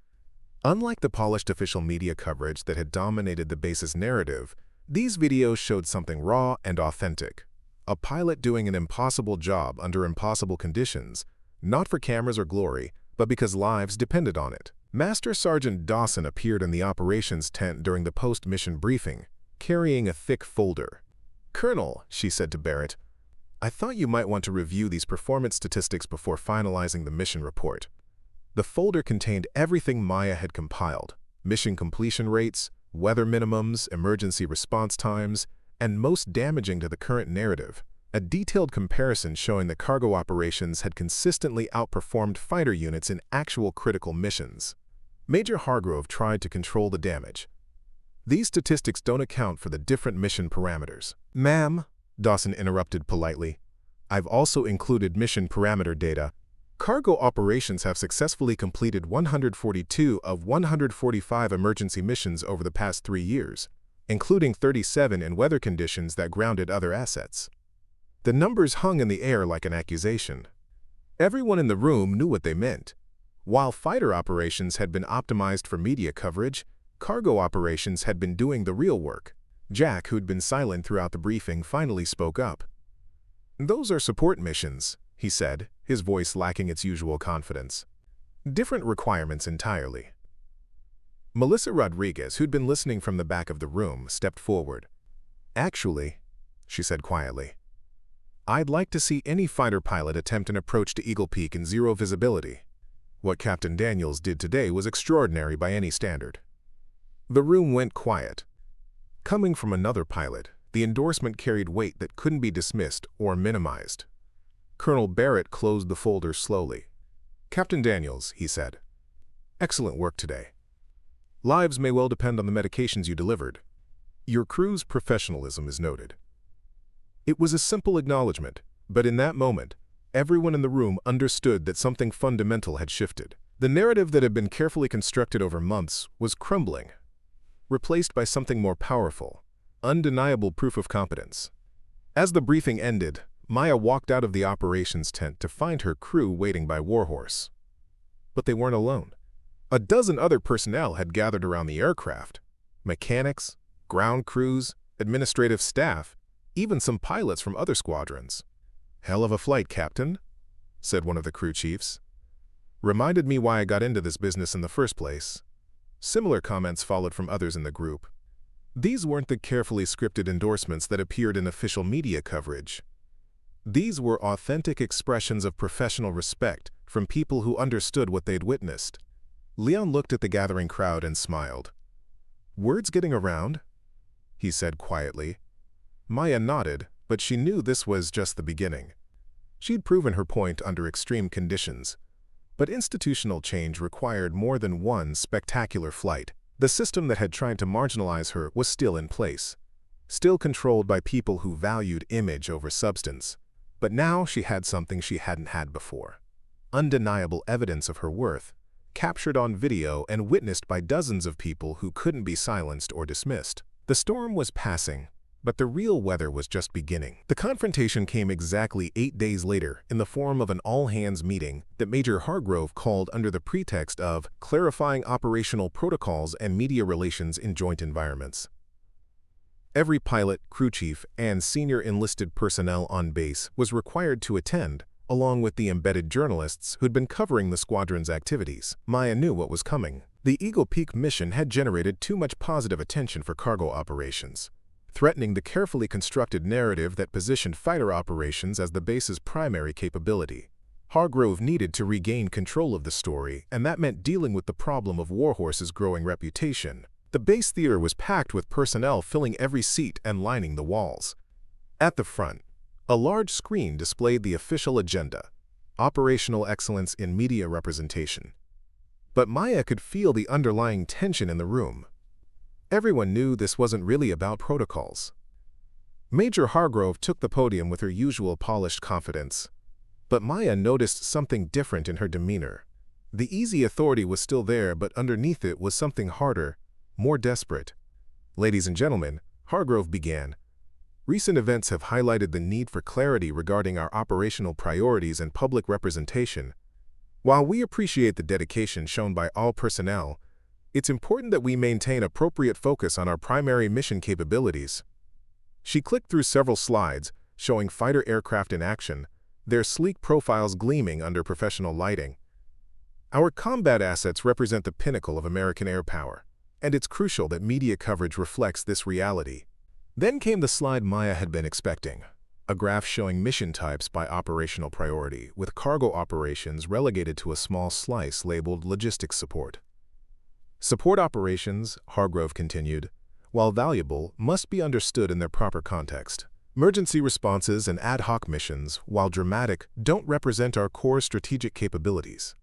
Unlike the polished official media coverage that had dominated the base's narrative, these videos showed something raw and authentic. A pilot doing an impossible job under impossible conditions, not for cameras or glory, but because lives depended on it. Master Sergeant Dawson appeared in the operations tent during the post-mission briefing, carrying a thick folder. "Colonel," she said to Barrett, "I thought you might want to review these performance statistics before finalizing the mission report." The folder contained everything Maya had compiled: mission completion rates, weather minimums, emergency response times, and most damaging to the current narrative, a detailed comparison showing that cargo operations had consistently outperformed fighter units in actual critical missions. Major Hargrove tried to control the damage. "These statistics don't account for the different mission parameters." "Ma'am," Dawson interrupted politely, "I've also included mission parameter data. Cargo operations have successfully completed 142 of 145 emergency missions over the past 3 years, including 37 in weather conditions that grounded other assets." The numbers hung in the air like an accusation. Everyone in the room knew what they meant. While fighter operations had been optimized for media coverage, cargo operations had been doing the real work. Jack, who'd been silent throughout the briefing, finally spoke up. "Those are support missions," he said, his voice lacking its usual confidence. "Different requirements entirely." Melissa Rodriguez, who'd been listening from the back of the room, stepped forward. "Actually," she said quietly, "I'd like to see any fighter pilot attempt an approach to Eagle Peak in zero visibility. What Captain Daniels did today was extraordinary by any standard." The room went quiet. Coming from another pilot, the endorsement carried weight that couldn't be dismissed or minimized. Colonel Barrett closed the folder slowly. "Captain Daniels," he said, "excellent work today. Lives may well depend on the medications you delivered. Your crew's professionalism is noted." It was a simple acknowledgement, but in that moment, everyone in the room understood that something fundamental had shifted. The narrative that had been carefully constructed over months was crumbling, replaced by something more powerful, undeniable proof of competence. As the briefing ended, Maya walked out of the operations tent to find her crew waiting by Warhorse. But they weren't alone. A dozen other personnel had gathered around the aircraft: mechanics, ground crews, administrative staff, even some pilots from other squadrons. "Hell of a flight, Captain," said one of the crew chiefs. "Reminded me why I got into this business in the first place." Similar comments followed from others in the group. These weren't the carefully scripted endorsements that appeared in official media coverage. These were authentic expressions of professional respect from people who understood what they'd witnessed. Leon looked at the gathering crowd and smiled. "Word's getting around?" he said quietly. Maya nodded, but she knew this was just the beginning. She'd proven her point under extreme conditions, but institutional change required more than one spectacular flight. The system that had tried to marginalize her was still in place, still controlled by people who valued image over substance. But now she had something she hadn't had before. Undeniable evidence of her worth, captured on video and witnessed by dozens of people who couldn't be silenced or dismissed. The storm was passing, but the real weather was just beginning. The confrontation came exactly 8 days later in the form of an all-hands meeting that Major Hargrove called under the pretext of clarifying operational protocols and media relations in joint environments. Every pilot, crew chief, and senior enlisted personnel on base was required to attend, along with the embedded journalists who'd been covering the squadron's activities. Maya knew what was coming. The Eagle Peak mission had generated too much positive attention for cargo operations, threatening the carefully constructed narrative that positioned fighter operations as the base's primary capability. Hargrove needed to regain control of the story, and that meant dealing with the problem of Warhorse's growing reputation. The base theater was packed with personnel filling every seat and lining the walls. At the front, a large screen displayed the official agenda: operational excellence in media representation. But Maya could feel the underlying tension in the room. Everyone knew this wasn't really about protocols. Major Hargrove took the podium with her usual polished confidence, but Maya noticed something different in her demeanor. The easy authority was still there, but underneath it was something harder, more desperate. "Ladies and gentlemen," Hargrove began, "recent events have highlighted the need for clarity regarding our operational priorities and public representation. While we appreciate the dedication shown by all personnel, it's important that we maintain appropriate focus on our primary mission capabilities." She clicked through several slides, showing fighter aircraft in action, their sleek profiles gleaming under professional lighting. "Our combat assets represent the pinnacle of American air power, and it's crucial that media coverage reflects this reality." Then came the slide Maya had been expecting, a graph showing mission types by operational priority, with cargo operations relegated to a small slice labeled logistics support. "Support operations," Hargrove continued, "while valuable, must be understood in their proper context. Emergency responses and ad hoc missions, while dramatic, don't represent our core strategic capabilities."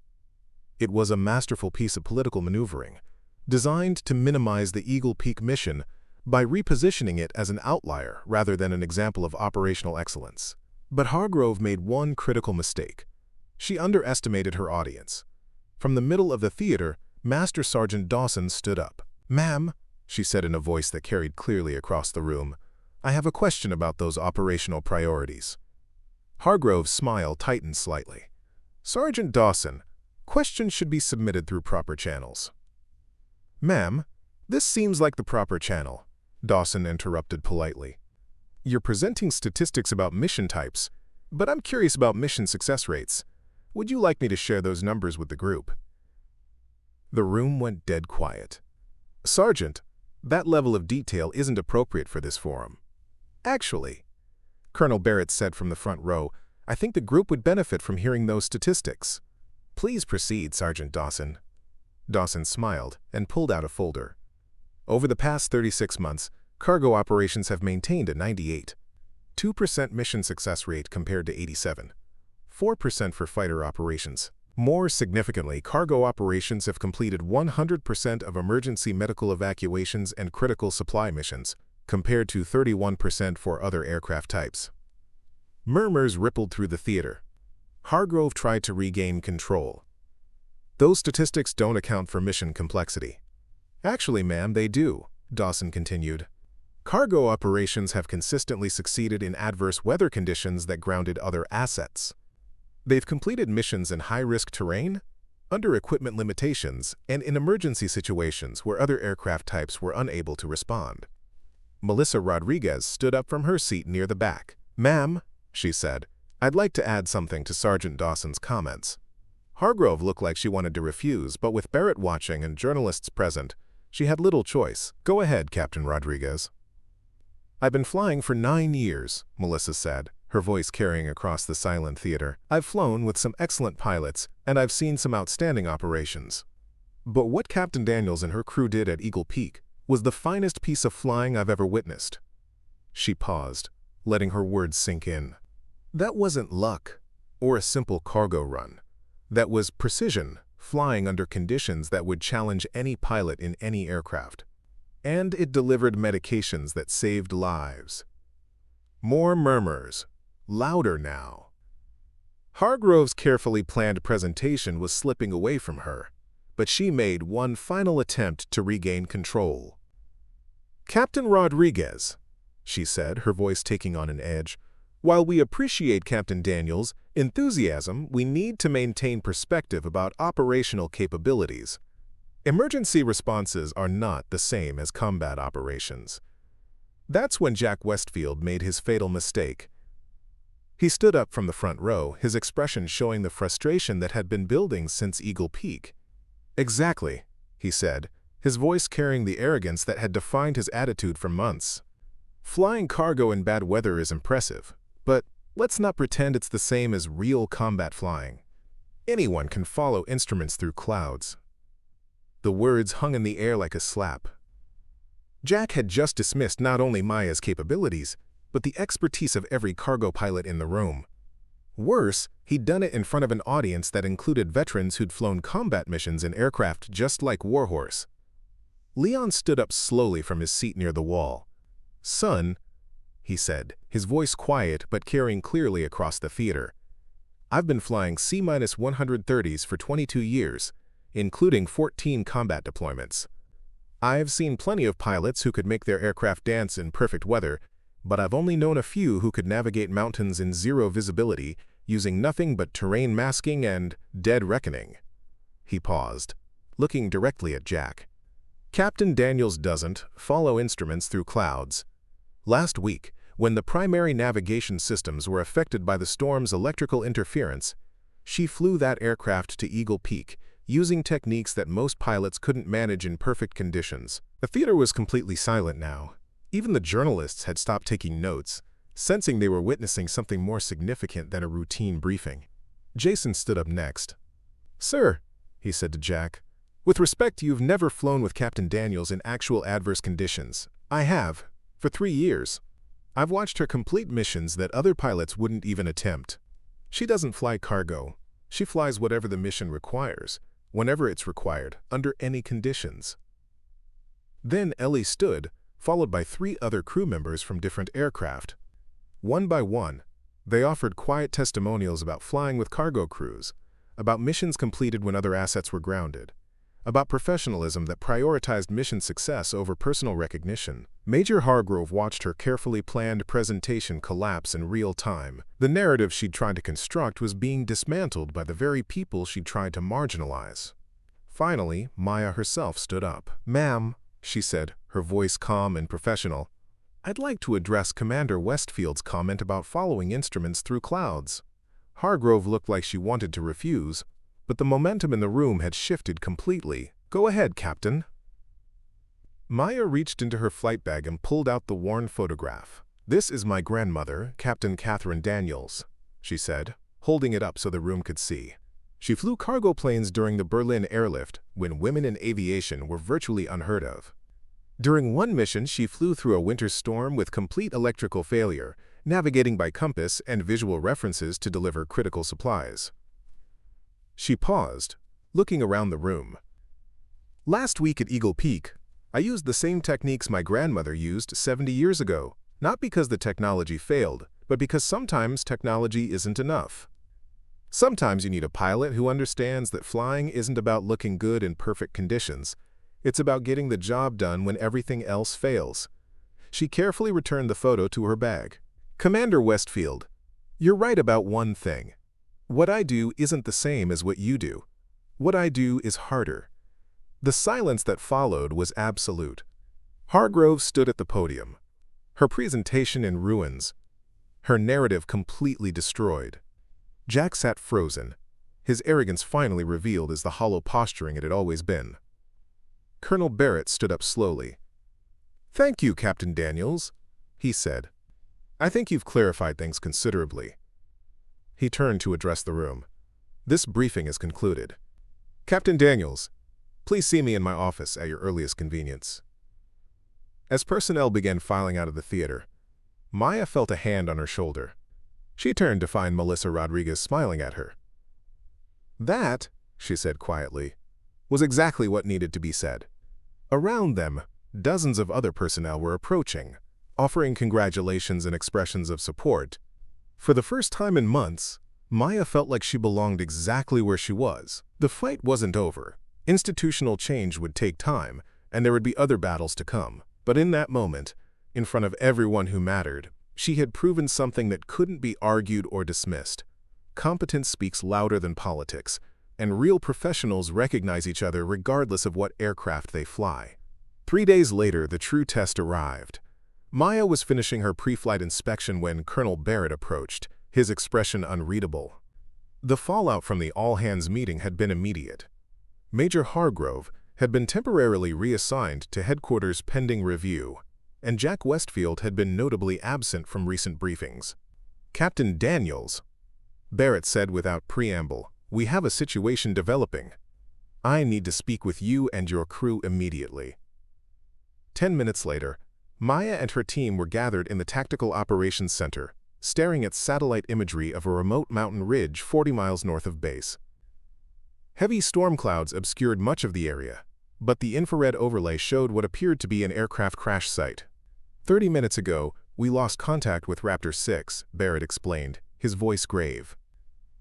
It was a masterful piece of political maneuvering, designed to minimize the Eagle Peak mission by repositioning it as an outlier rather than an example of operational excellence. But Hargrove made one critical mistake. She underestimated her audience. From the middle of the theater, Master Sergeant Dawson stood up. "Ma'am," she said in a voice that carried clearly across the room, "I have a question about those operational priorities." Hargrove's smile tightened slightly. "Sergeant Dawson, questions should be submitted through proper channels." "Ma'am, this seems like the proper channel," Dawson interrupted politely. "You're presenting statistics about mission types, but I'm curious about mission success rates. Would you like me to share those numbers with the group?" The room went dead quiet. "Sergeant, that level of detail isn't appropriate for this forum." "Actually," Colonel Barrett said from the front row, "I think the group would benefit from hearing those statistics." "Please proceed, Sergeant Dawson." Dawson smiled and pulled out a folder. "Over the past 36 months, cargo operations have maintained a 98.2% mission success rate compared to 87.4% for fighter operations. More significantly, cargo operations have completed 100% of emergency medical evacuations and critical supply missions, compared to 31% for other aircraft types." Murmurs rippled through the theater. Hargrove tried to regain control. "Those statistics don't account for mission complexity." "Actually, ma'am, they do," Dawson continued. "Cargo operations have consistently succeeded in adverse weather conditions that grounded other assets. They've completed missions in high-risk terrain, under equipment limitations, and in emergency situations where other aircraft types were unable to respond." Melissa Rodriguez stood up from her seat near the back. "Ma'am," she said, "I'd like to add something to Sergeant Dawson's comments." Hargrove looked like she wanted to refuse, but with Barrett watching and journalists present, she had little choice. "Go ahead, Captain Rodriguez." "I've been flying for 9 years, Melissa said, her voice carrying across the silent theater. "I've flown with some excellent pilots, and I've seen some outstanding operations. But what Captain Daniels and her crew did at Eagle Peak was the finest piece of flying I've ever witnessed." She paused, letting her words sink in. "That wasn't luck or a simple cargo run. That was precision, flying under conditions that would challenge any pilot in any aircraft. And it delivered medications that saved lives. More murmurs, louder now. Hargrove's carefully planned presentation was slipping away from her, but she made one final attempt to regain control. "Captain Rodriguez," she said, her voice taking on an edge, "while we appreciate Captain Daniels' enthusiasm, we need to maintain perspective about operational capabilities. Emergency responses are not the same as combat operations." That's when Jack Westfield made his fatal mistake. He stood up from the front row, his expression showing the frustration that had been building since Eagle Peak. "Exactly," he said, his voice carrying the arrogance that had defined his attitude for months. "Flying cargo in bad weather is impressive, but let's not pretend it's the same as real combat flying. Anyone can follow instruments through clouds." The words hung in the air like a slap. Jack had just dismissed not only Maya's capabilities, but the expertise of every cargo pilot in the room. Worse, he'd done it in front of an audience that included veterans who'd flown combat missions in aircraft just like Warhorse. Leon stood up slowly from his seat near the wall. "Son," he said, his voice quiet but carrying clearly across the theater, "I've been flying C-130s for 22 years, including 14 combat deployments. I've seen plenty of pilots who could make their aircraft dance in perfect weather, but I've only known a few who could navigate mountains in zero visibility using nothing but terrain masking and dead reckoning." He paused, looking directly at Jack. "Captain Daniels doesn't follow instruments through clouds. Last week, when the primary navigation systems were affected by the storm's electrical interference, she flew that aircraft to Eagle Peak, using techniques that most pilots couldn't manage in perfect conditions." The theater was completely silent now. Even the journalists had stopped taking notes, sensing they were witnessing something more significant than a routine briefing. Jason stood up next. "Sir," he said to Jack, "with respect, you've never flown with Captain Daniels in actual adverse conditions. I have, for 3 years. I've watched her complete missions that other pilots wouldn't even attempt. She doesn't fly cargo. She flies whatever the mission requires, whenever it's required, under any conditions." Then Ellie stood, followed by 3 other crew members from different aircraft. One by one, they offered quiet testimonials about flying with cargo crews, about missions completed when other assets were grounded, about professionalism that prioritized mission success over personal recognition. Major Hargrove watched her carefully planned presentation collapse in real time. The narrative she'd tried to construct was being dismantled by the very people she'd tried to marginalize. Finally, Maya herself stood up. "Ma'am," she said, her voice calm and professional, "I'd like to address Commander Westfield's comment about following instruments through clouds." Hargrove looked like she wanted to refuse, but the momentum in the room had shifted completely. "Go ahead, Captain." Maya reached into her flight bag and pulled out the worn photograph. "This is my grandmother, Captain Catherine Daniels," she said, holding it up so the room could see. "She flew cargo planes during the Berlin airlift, when women in aviation were virtually unheard of. During one mission, she flew through a winter storm with complete electrical failure, navigating by compass and visual references to deliver critical supplies." She paused, looking around the room. "Last week at Eagle Peak, I used the same techniques my grandmother used 70 years ago, not because the technology failed, but because sometimes technology isn't enough. Sometimes you need a pilot who understands that flying isn't about looking good in perfect conditions. It's about getting the job done when everything else fails." She carefully returned the photo to her bag. "Commander Westfield, you're right about one thing. What I do isn't the same as what you do. What I do is harder." The silence that followed was absolute. Hargrove stood at the podium, her presentation in ruins, her narrative completely destroyed. Jack sat frozen, his arrogance finally revealed as the hollow posturing it had always been. Colonel Barrett stood up slowly. "Thank you, Captain Daniels," he said. "I think you've clarified things considerably." He turned to address the room. "This briefing is concluded. Captain Daniels, please see me in my office at your earliest convenience." As personnel began filing out of the theater, Maya felt a hand on her shoulder. She turned to find Melissa Rodriguez smiling at her. "That," she said quietly, was exactly what needed to be said. Around them, dozens of other personnel were approaching, offering congratulations and expressions of support. For the first time in months, Maya felt like she belonged exactly where she was. The fight wasn't over. Institutional change would take time, and there would be other battles to come. But in that moment, in front of everyone who mattered, she had proven something that couldn't be argued or dismissed. Competence speaks louder than politics, and real professionals recognize each other regardless of what aircraft they fly. 3 days later, the true test arrived. Maya was finishing her pre-flight inspection when Colonel Barrett approached, his expression unreadable. The fallout from the all-hands meeting had been immediate. Major Hargrove had been temporarily reassigned to headquarters pending review, and Jack Westfield had been notably absent from recent briefings. "Captain Daniels," Barrett said without preamble, "we have a situation developing. I need to speak with you and your crew immediately." 10 minutes later, Maya and her team were gathered in the Tactical Operations Center, staring at satellite imagery of a remote mountain ridge 40 miles north of base. Heavy storm clouds obscured much of the area, but the infrared overlay showed what appeared to be an aircraft crash site. 30 minutes ago, we lost contact with Raptor 6, Barrett explained, his voice grave.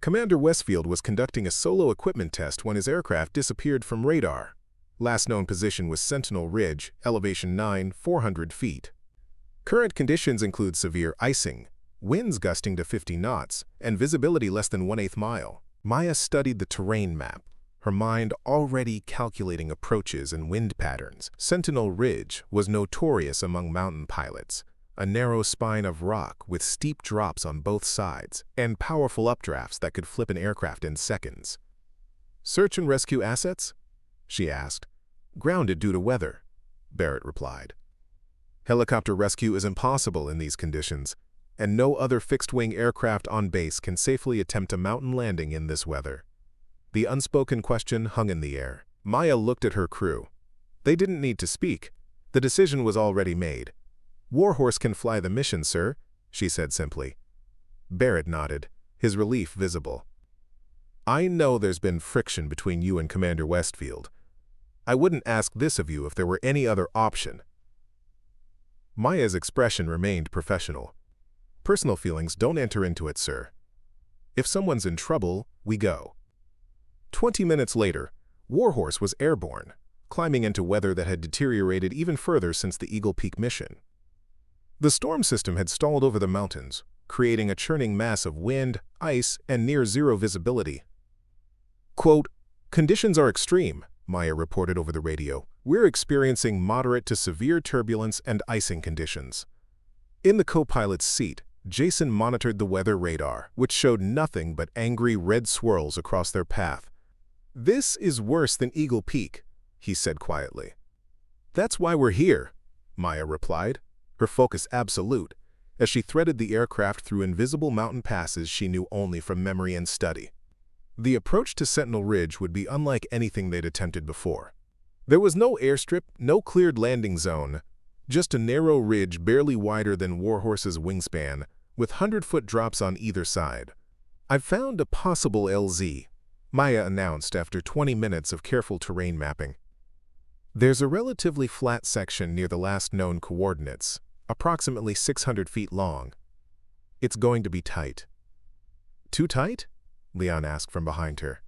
Commander Westfield was conducting a solo equipment test when his aircraft disappeared from radar. Last known position was Sentinel Ridge, elevation 9, 400 feet. Current conditions include severe icing, winds gusting to 50 knots, and visibility less than 1/8 mile. Maya studied the terrain map, her mind already calculating approaches and wind patterns. Sentinel Ridge was notorious among mountain pilots, a narrow spine of rock with steep drops on both sides and powerful updrafts that could flip an aircraft in seconds. "Search and rescue assets?" she asked. "Grounded due to weather," Barrett replied. "Helicopter rescue is impossible in these conditions, and no other fixed-wing aircraft on base can safely attempt a mountain landing in this weather." The unspoken question hung in the air. Maya looked at her crew. They didn't need to speak. The decision was already made. "Warhorse can fly the mission, sir," she said simply. Barrett nodded, his relief visible. "I know there's been friction between you and Commander Westfield. I wouldn't ask this of you if there were any other option." Maya's expression remained professional. "Personal feelings don't enter into it, sir. If someone's in trouble, we go." 20 minutes later, Warhorse was airborne, climbing into weather that had deteriorated even further since the Eagle Peak mission. The storm system had stalled over the mountains, creating a churning mass of wind, ice, and near-zero visibility. Quote, "Conditions are extreme," Maya reported over the radio. "We're experiencing moderate to severe turbulence and icing conditions." In the co-pilot's seat, Jason monitored the weather radar, which showed nothing but angry red swirls across their path. "This is worse than Eagle Peak," he said quietly. "That's why we're here," Maya replied, her focus absolute, as she threaded the aircraft through invisible mountain passes she knew only from memory and study. The approach to Sentinel Ridge would be unlike anything they'd attempted before. There was no airstrip, no cleared landing zone, just a narrow ridge barely wider than Warhorse's wingspan, with 100-foot drops on either side. "I've found a possible LZ," Maya announced after 20 minutes of careful terrain mapping. "There's a relatively flat section near the last known coordinates, approximately 600 feet long. It's going to be tight." "Too tight?" Leon asked from behind her.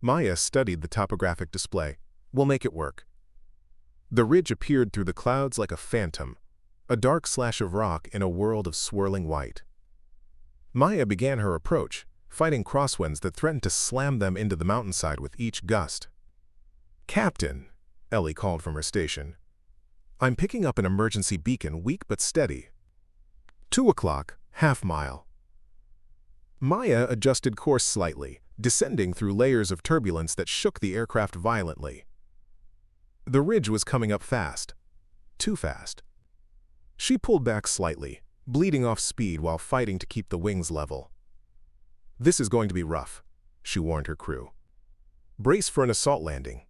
Maya studied the topographic display. "We'll make it work." The ridge appeared through the clouds like a phantom, a dark slash of rock in a world of swirling white. Maya began her approach, fighting crosswinds that threatened to slam them into the mountainside with each gust. "Captain," Ellie called from her station, "I'm picking up an emergency beacon, weak but steady. 2 o'clock, half-mile." Maya adjusted course slightly, descending through layers of turbulence that shook the aircraft violently. The ridge was coming up fast. Too fast. She pulled back slightly, bleeding off speed while fighting to keep the wings level. "This is going to be rough," she warned her crew. "Brace for an assault landing."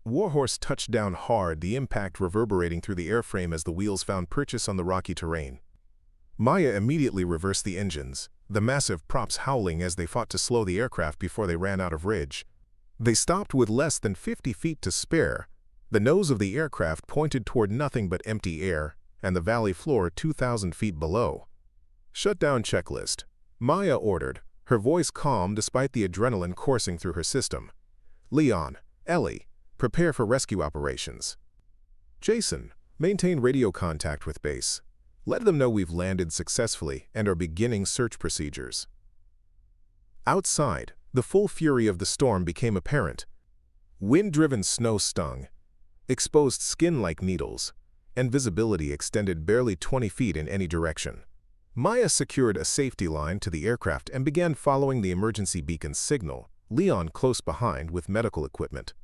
Warhorse touched down hard, the impact reverberating through the airframe as the wheels found purchase on the rocky terrain. Maya immediately reversed the engines, the massive props howling as they fought to slow the aircraft before they ran out of ridge. They stopped with less than 50 feet to spare. The nose of the aircraft pointed toward nothing but empty air, and the valley floor 2,000 feet below. "Shutdown checklist," Maya ordered, her voice calm despite the adrenaline coursing through her system. "Leon, Ellie, prepare for rescue operations. Jason, maintain radio contact with base. Let them know we've landed successfully and are beginning search procedures." Outside, the full fury of the storm became apparent. Wind-driven snow stung, exposed skin like needles, and visibility extended barely 20 feet in any direction. Maya secured a safety line to the aircraft and began following the emergency beacon's signal, Leon close behind with medical equipment.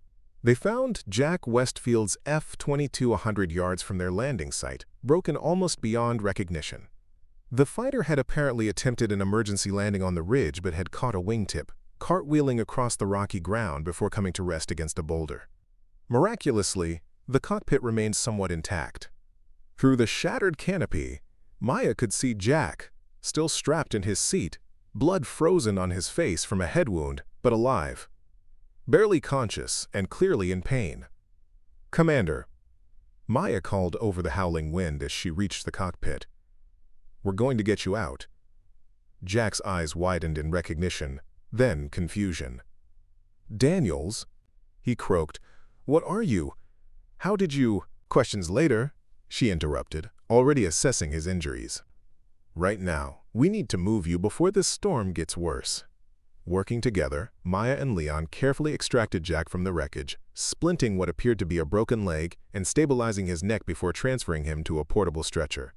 They found Jack Westfield's F-22 100 yards from their landing site, broken almost beyond recognition. The fighter had apparently attempted an emergency landing on the ridge but had caught a wingtip, cartwheeling across the rocky ground before coming to rest against a boulder. Miraculously, the cockpit remained somewhat intact. Through the shattered canopy, Maya could see Jack, still strapped in his seat, blood frozen on his face from a head wound, but alive. Barely conscious and clearly in pain. "Commander," Maya called over the howling wind as she reached the cockpit. "We're going to get you out." Jack's eyes widened in recognition, then confusion. "Daniels?" he croaked. "What are you? How did you—" "Questions later," she interrupted, already assessing his injuries. "Right now, we need to move you before this storm gets worse." Working together, Maya and Leon carefully extracted Jack from the wreckage, splinting what appeared to be a broken leg and stabilizing his neck before transferring him to a portable stretcher.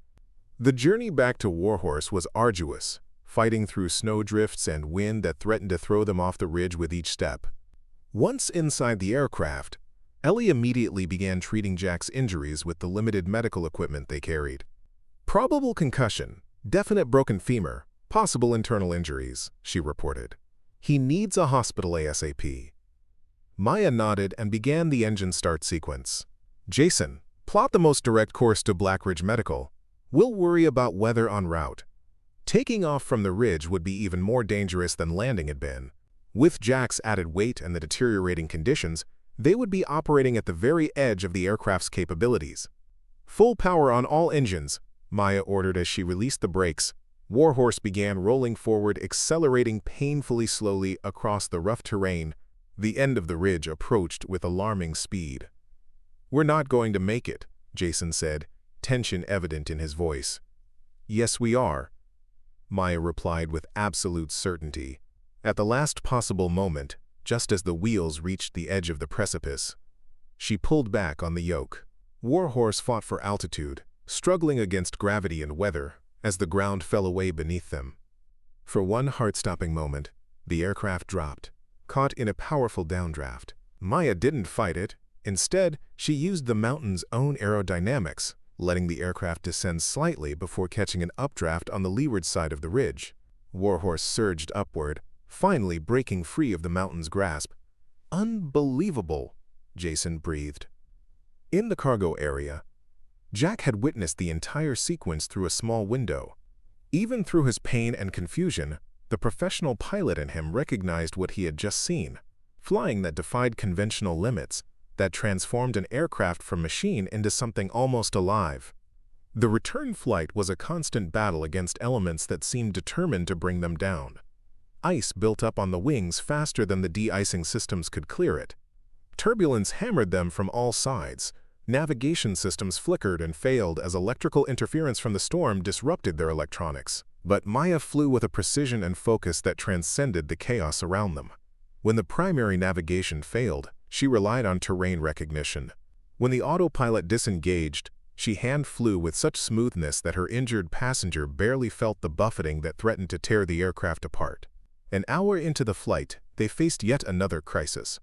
The journey back to Warhorse was arduous, fighting through snowdrifts and wind that threatened to throw them off the ridge with each step. Once inside the aircraft, Ellie immediately began treating Jack's injuries with the limited medical equipment they carried. "Probable concussion, definite broken femur, possible internal injuries," she reported. "He needs a hospital ASAP." Maya nodded and began the engine start sequence. "Jason, plot the most direct course to Blackridge Medical. We'll worry about weather en route." Taking off from the ridge would be even more dangerous than landing had been. With Jack's added weight and the deteriorating conditions, they would be operating at the very edge of the aircraft's capabilities. "Full power on all engines," Maya ordered as she released the brakes. Warhorse began rolling forward, accelerating painfully slowly across the rough terrain. The end of the ridge approached with alarming speed. "We're not going to make it," Jason said, tension evident in his voice. "Yes, we are," Maya replied with absolute certainty. At the last possible moment, just as the wheels reached the edge of the precipice, she pulled back on the yoke. Warhorse fought for altitude, struggling against gravity and weather, as the ground fell away beneath them. For one heart-stopping moment, the aircraft dropped, caught in a powerful downdraft. Maya didn't fight it. Instead, she used the mountain's own aerodynamics, letting the aircraft descend slightly before catching an updraft on the leeward side of the ridge. Warhorse surged upward, finally breaking free of the mountain's grasp. "Unbelievable," Jason breathed. In the cargo area, Jack had witnessed the entire sequence through a small window. Even through his pain and confusion, the professional pilot in him recognized what he had just seen. Flying that defied conventional limits, that transformed an aircraft from machine into something almost alive. The return flight was a constant battle against elements that seemed determined to bring them down. Ice built up on the wings faster than the de-icing systems could clear it. Turbulence hammered them from all sides. Navigation systems flickered and failed as electrical interference from the storm disrupted their electronics. But Maya flew with a precision and focus that transcended the chaos around them. When the primary navigation failed, she relied on terrain recognition. When the autopilot disengaged, she hand flew with such smoothness that her injured passenger barely felt the buffeting that threatened to tear the aircraft apart. An hour into the flight, they faced yet another crisis.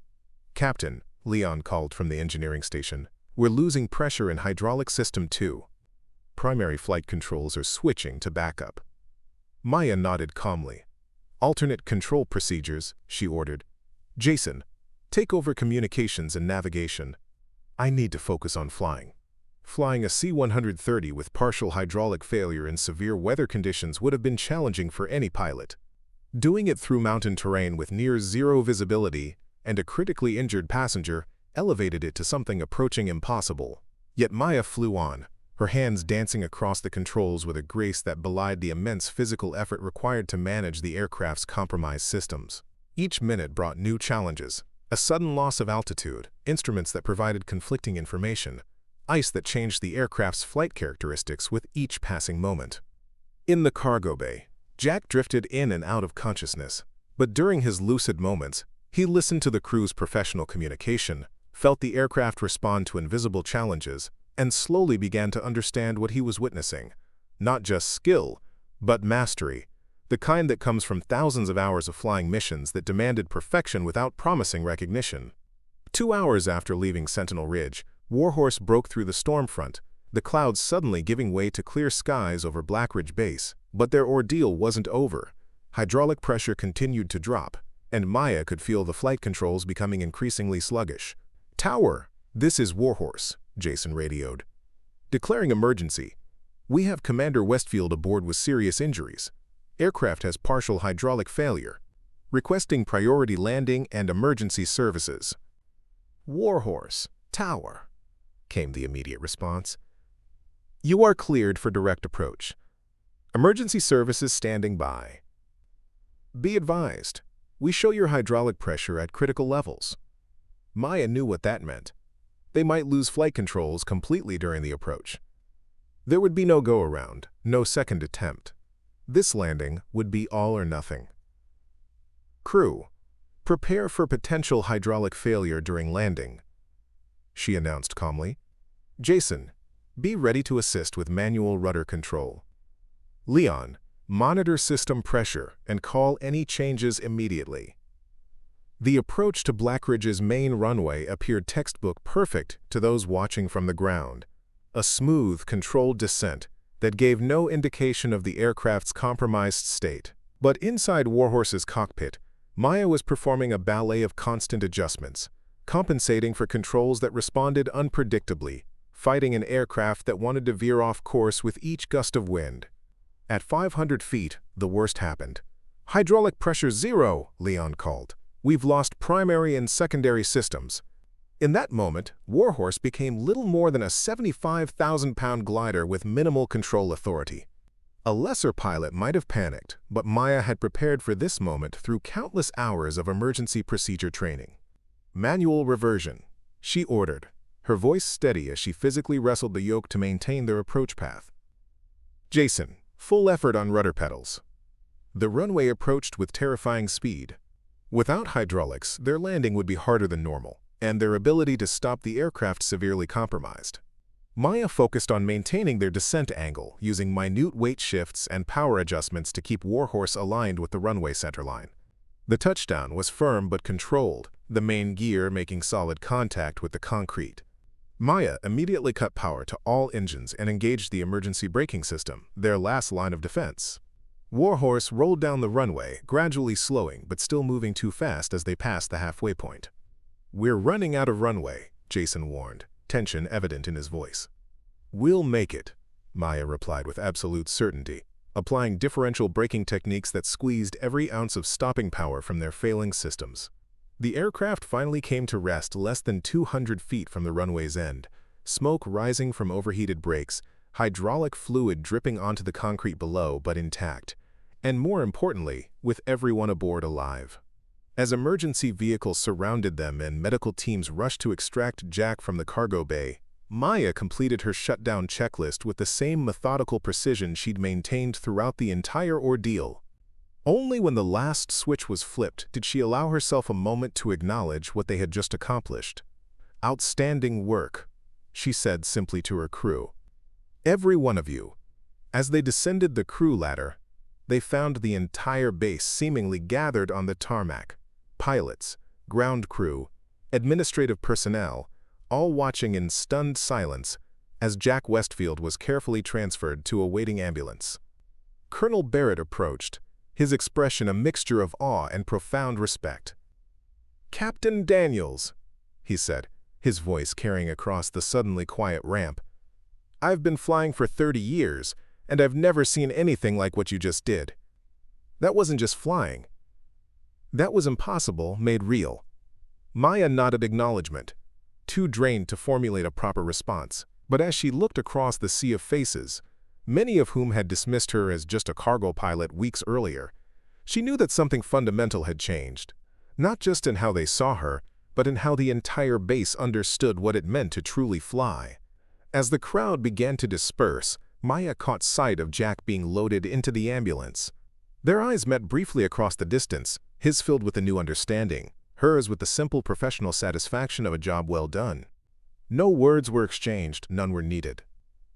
"Captain," Leon called from the engineering station, "we're losing pressure in hydraulic system 2. Primary flight controls are switching to backup." Maya nodded calmly. "Alternate control procedures," she ordered. "Jason, take over communications and navigation. I need to focus on flying." Flying a C-130 with partial hydraulic failure in severe weather conditions would have been challenging for any pilot. Doing it through mountain terrain with near zero visibility, and a critically injured passenger elevated it to something approaching impossible. Yet Maya flew on, her hands dancing across the controls with a grace that belied the immense physical effort required to manage the aircraft's compromised systems. Each minute brought new challenges: a sudden loss of altitude, instruments that provided conflicting information, ice that changed the aircraft's flight characteristics with each passing moment. In the cargo bay, Jack drifted in and out of consciousness, but during his lucid moments, he listened to the crew's professional communication, felt the aircraft respond to invisible challenges, and slowly began to understand what he was witnessing. Not just skill, but mastery, the kind that comes from thousands of hours of flying missions that demanded perfection without promising recognition. 2 hours after leaving Sentinel Ridge, Warhorse broke through the storm front, the clouds suddenly giving way to clear skies over Blackridge Base. But their ordeal wasn't over. Hydraulic pressure continued to drop, and Maya could feel the flight controls becoming increasingly sluggish. "Tower, this is Warhorse," Jason radioed. "Declaring emergency. We have Commander Westfield aboard with serious injuries. Aircraft has partial hydraulic failure. Requesting priority landing and emergency services." "Warhorse, Tower," came the immediate response. "You are cleared for direct approach. Emergency services standing by. Be advised, we show your hydraulic pressure at critical levels." Maya knew what that meant. They might lose flight controls completely during the approach. There would be no go-around, no second attempt. This landing would be all or nothing. "Crew, prepare for potential hydraulic failure during landing," she announced calmly. "Jason, be ready to assist with manual rudder control. Leon, monitor system pressure and call any changes immediately." The approach to Blackridge's main runway appeared textbook perfect to those watching from the ground. A smooth, controlled descent that gave no indication of the aircraft's compromised state. But inside Warhorse's cockpit, Maya was performing a ballet of constant adjustments, compensating for controls that responded unpredictably, fighting an aircraft that wanted to veer off course with each gust of wind. At 500 feet, the worst happened. "Hydraulic pressure 0, Leon called. "We've lost primary and secondary systems." In that moment, Warhorse became little more than a 75,000-pound glider with minimal control authority. A lesser pilot might have panicked, but Maya had prepared for this moment through countless hours of emergency procedure training. "Manual reversion," she ordered, her voice steady as she physically wrestled the yoke to maintain their approach path. "Jason, full effort on rudder pedals." The runway approached with terrifying speed. Without hydraulics, their landing would be harder than normal, and their ability to stop the aircraft severely compromised. Maya focused on maintaining their descent angle, using minute weight shifts and power adjustments to keep Warhorse aligned with the runway centerline. The touchdown was firm but controlled, the main gear making solid contact with the concrete. Maya immediately cut power to all engines and engaged the emergency braking system, their last line of defense. Warhorse rolled down the runway, gradually slowing but still moving too fast as they passed the halfway point. "We're running out of runway," Jason warned, tension evident in his voice. "We'll make it," Maya replied with absolute certainty, applying differential braking techniques that squeezed every ounce of stopping power from their failing systems. The aircraft finally came to rest less than 200 feet from the runway's end, smoke rising from overheated brakes, hydraulic fluid dripping onto the concrete below but intact, and more importantly, with everyone aboard alive. As emergency vehicles surrounded them and medical teams rushed to extract Jack from the cargo bay, Maya completed her shutdown checklist with the same methodical precision she'd maintained throughout the entire ordeal. Only when the last switch was flipped did she allow herself a moment to acknowledge what they had just accomplished. "Outstanding work," she said simply to her crew. "Every one of you." As they descended the crew ladder, they found the entire base seemingly gathered on the tarmac. Pilots, ground crew, administrative personnel, all watching in stunned silence as Jack Westfield was carefully transferred to a waiting ambulance. Colonel Barrett approached, his expression a mixture of awe and profound respect. "Captain Daniels," he said, his voice carrying across the suddenly quiet ramp, "I've been flying for 30 years, and I've never seen anything like what you just did. That wasn't just flying. That was impossible made real. Maya nodded acknowledgement, too drained to formulate a proper response. But as she looked across the sea of faces, many of whom had dismissed her as just a cargo pilot weeks earlier, she knew that something fundamental had changed, not just in how they saw her, but in how the entire base understood what it meant to truly fly. As the crowd began to disperse, Maya caught sight of Jack being loaded into the ambulance. Their eyes met briefly across the distance, his filled with a new understanding, hers with the simple professional satisfaction of a job well done. No words were exchanged, none were needed.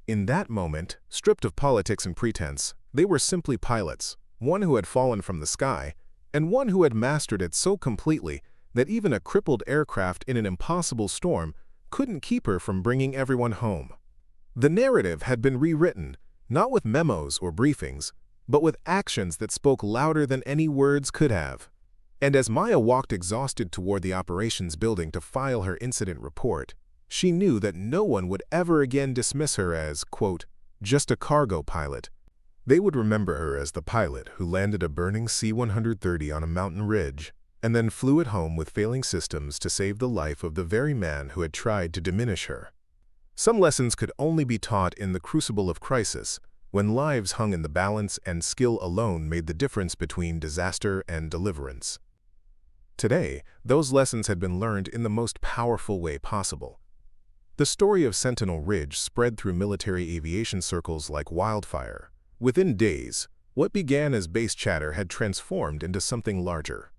In that moment, stripped of politics and pretense, they were simply pilots, one who had fallen from the sky, and one who had mastered it so completely that even a crippled aircraft in an impossible storm couldn't keep her from bringing everyone home. The narrative had been rewritten, not with memos or briefings, but with actions that spoke louder than any words could have. And as Maya walked exhausted toward the operations building to file her incident report, she knew that no one would ever again dismiss her as, quote, just a cargo pilot. They would remember her as the pilot who landed a burning C-130 on a mountain ridge and then flew it home with failing systems to save the life of the very man who had tried to diminish her. Some lessons could only be taught in the crucible of crisis, when lives hung in the balance and skill alone made the difference between disaster and deliverance. Today, those lessons had been learned in the most powerful way possible. The story of Sentinel Ridge spread through military aviation circles like wildfire. Within days, what began as base chatter had transformed into something larger.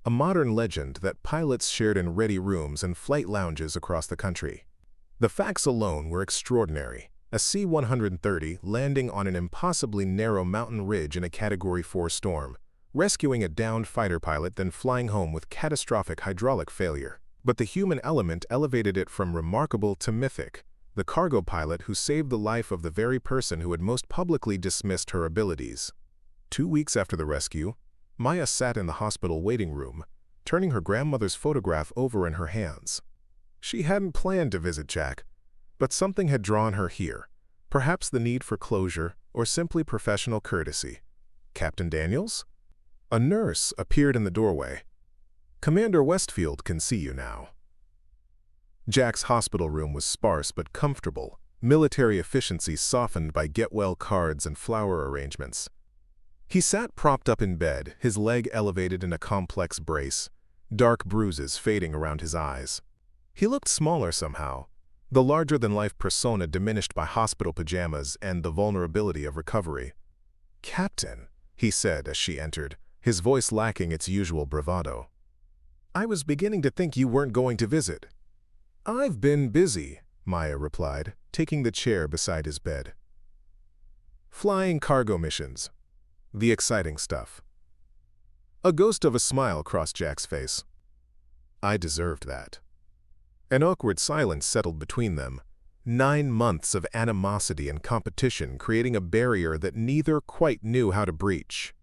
A modern legend that pilots shared in ready rooms and flight lounges across the country. The facts alone were extraordinary. A C-130 landing on an impossibly narrow mountain ridge in a Category 4 storm, rescuing a downed fighter pilot, then flying home with catastrophic hydraulic failure. But the human element elevated it from remarkable to mythic. The cargo pilot who saved the life of the very person who had most publicly dismissed her abilities. 2 weeks after the rescue, Maya sat in the hospital waiting room, turning her grandmother's photograph over in her hands. She hadn't planned to visit Jack, but something had drawn her here, perhaps the need for closure or simply professional courtesy. Captain Daniels? A nurse appeared in the doorway. Commander Westfield can see you now. Jack's hospital room was sparse but comfortable, military efficiency softened by get-well cards and flower arrangements. He sat propped up in bed, his leg elevated in a complex brace, dark bruises fading around his eyes. He looked smaller somehow, the larger-than-life persona diminished by hospital pajamas and the vulnerability of recovery. "Captain," he said as she entered, his voice lacking its usual bravado. "I was beginning to think you weren't going to visit." "I've been busy," Maya replied, taking the chair beside his bed. "Flying cargo missions. The exciting stuff." A ghost of a smile crossed Jack's face. "I deserved that." An awkward silence settled between them, 9 months of animosity and competition creating a barrier that neither quite knew how to breach.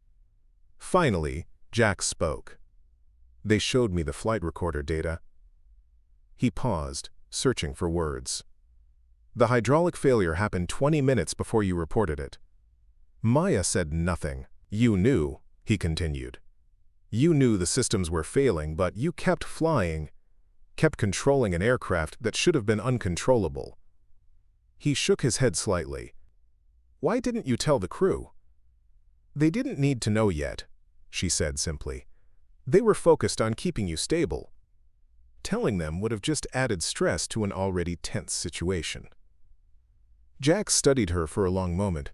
Finally, Jack spoke. "They showed me the flight recorder data." He paused, searching for words. "The hydraulic failure happened 20 minutes before you reported it." Maya said nothing. "You knew," he continued. "You knew the systems were failing, but you kept flying, kept controlling an aircraft that should have been uncontrollable." He shook his head slightly. "Why didn't you tell the crew?" "They didn't need to know yet," she said simply. "They were focused on keeping you stable. Telling them would have just added stress to an already tense situation." Jack studied her for a long moment.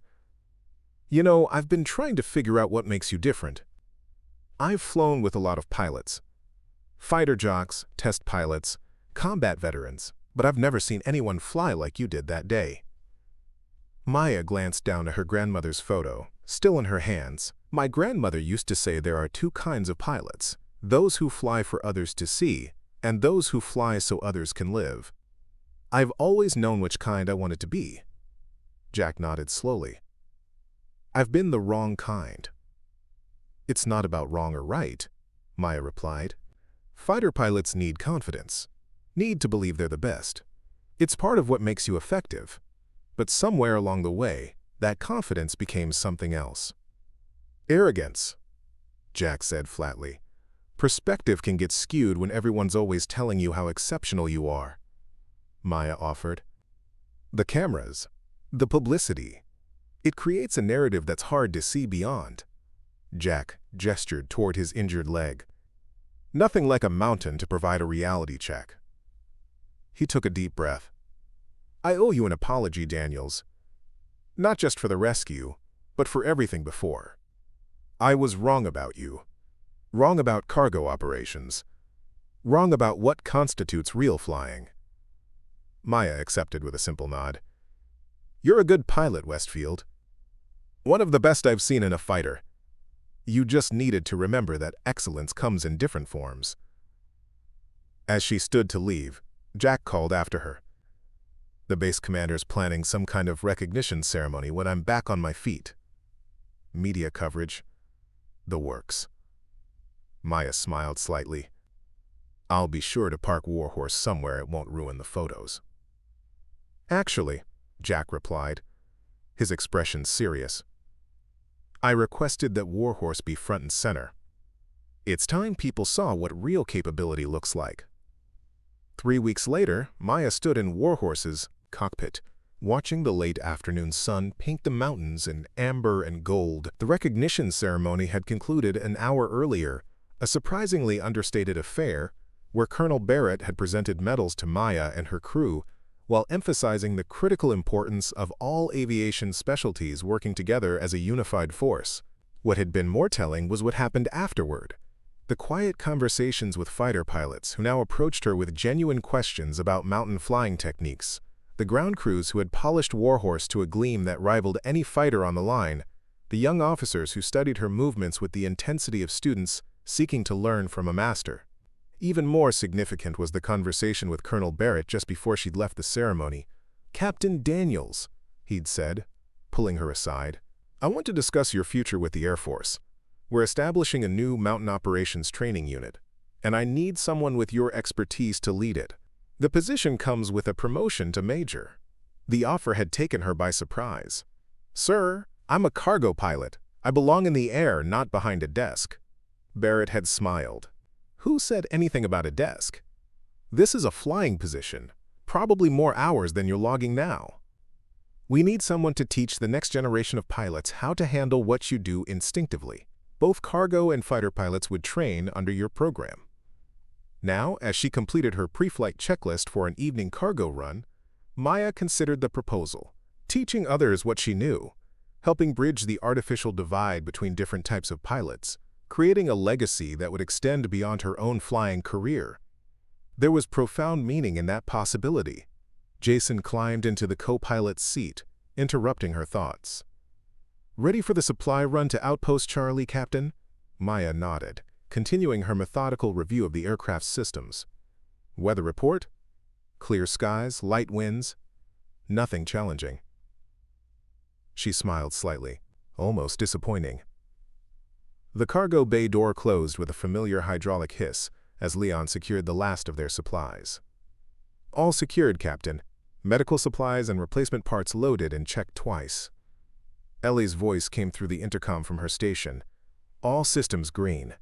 "You know, I've been trying to figure out what makes you different. I've flown with a lot of pilots. Fighter jocks, test pilots, combat veterans, but I've never seen anyone fly like you did that day." Maya glanced down at her grandmother's photo, still in her hands. "My grandmother used to say there are 2 kinds of pilots, those who fly for others to see, and those who fly so others can live. I've always known which kind I wanted to be." Jack nodded slowly. "I've been the wrong kind." "It's not about wrong or right," Maya replied. "Fighter pilots need confidence, need to believe they're the best. It's part of what makes you effective. But somewhere along the way, that confidence became something else." "Arrogance," Jack said flatly. Perspective can get skewed when everyone's always telling you how exceptional you are, Maya offered. The cameras, the publicity. It creates a narrative that's hard to see beyond. Jack gestured toward his injured leg. Nothing like a mountain to provide a reality check. He took a deep breath. I owe you an apology, Daniels. Not just for the rescue, but for everything before. I was wrong about you. Wrong about cargo operations. Wrong about what constitutes real flying. Maya accepted with a simple nod. You're a good pilot, Westfield. One of the best I've seen in a fighter. You just needed to remember that excellence comes in different forms. As she stood to leave, Jack called after her. The base commander's planning some kind of recognition ceremony when I'm back on my feet. Media coverage. The works. Maya smiled slightly. I'll be sure to park Warhorse somewhere it won't ruin the photos. Actually, Jack replied, his expression serious. I requested that Warhorse be front and center. It's time people saw what real capability looks like. 3 weeks later, Maya stood in Warhorse's cockpit, watching the late afternoon sun paint the mountains in amber and gold. The recognition ceremony had concluded an hour earlier, a surprisingly understated affair where Colonel Barrett had presented medals to Maya and her crew while emphasizing the critical importance of all aviation specialties working together as a unified force. What had been more telling was what happened afterward. The quiet conversations with fighter pilots who now approached her with genuine questions about mountain flying techniques, the ground crews who had polished Warhorse to a gleam that rivaled any fighter on the line, the young officers who studied her movements with the intensity of students seeking to learn from a master. Even more significant was the conversation with Colonel Barrett just before she'd left the ceremony. Captain Daniels, he'd said, pulling her aside, I want to discuss your future with the Air Force. We're establishing a new mountain operations training unit, and I need someone with your expertise to lead it. The position comes with a promotion to major. The offer had taken her by surprise. Sir, I'm a cargo pilot. I belong in the air, not behind a desk. Barrett had smiled. Who said anything about a desk? This is a flying position, probably more hours than you're logging now. We need someone to teach the next generation of pilots how to handle what you do instinctively. Both cargo and fighter pilots would train under your program. Now, as she completed her pre-flight checklist for an evening cargo run, Maya considered the proposal, teaching others what she knew, helping bridge the artificial divide between different types of pilots, creating a legacy that would extend beyond her own flying career. There was profound meaning in that possibility. Jason climbed into the co-pilot's seat, interrupting her thoughts. Ready for the supply run to Outpost Charlie, Captain? Maya nodded, continuing her methodical review of the aircraft's systems. Weather report? Clear skies, light winds. Nothing challenging. She smiled slightly, almost disappointing. The cargo bay door closed with a familiar hydraulic hiss as Leon secured the last of their supplies. All secured, Captain. Medical supplies and replacement parts loaded and checked twice. Ellie's voice came through the intercom from her station. All systems green.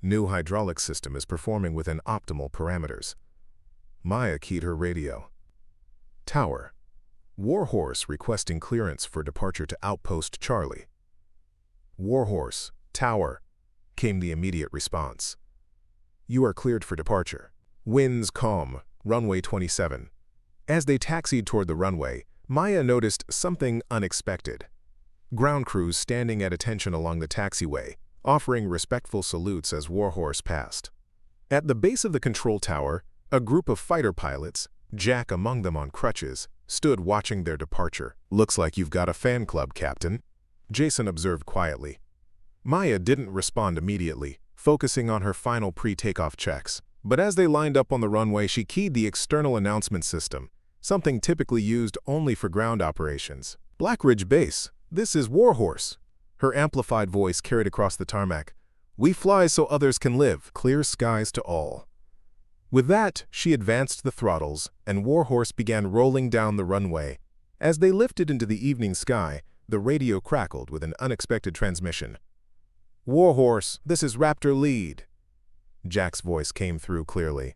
New hydraulic system is performing within optimal parameters. Maya keyed her radio. Tower. Warhorse requesting clearance for departure to Outpost Charlie. Warhorse. Tower, came the immediate response. You are cleared for departure. Winds calm, runway 27. As they taxied toward the runway, Maya noticed something unexpected. Ground crews standing at attention along the taxiway, offering respectful salutes as Warhorse passed. At the base of the control tower, a group of fighter pilots, Jack among them on crutches, stood watching their departure. Looks like you've got a fan club, Captain, Jason observed quietly. Maya didn't respond immediately, focusing on her final pre-takeoff checks. But as they lined up on the runway, she keyed the external announcement system, something typically used only for ground operations. Blackridge Base, this is Warhorse. Her amplified voice carried across the tarmac. We fly so others can live. Clear skies to all. With that, she advanced the throttles, and Warhorse began rolling down the runway. As they lifted into the evening sky, the radio crackled with an unexpected transmission. Warhorse, this is Raptor Lead. Jack's voice came through clearly.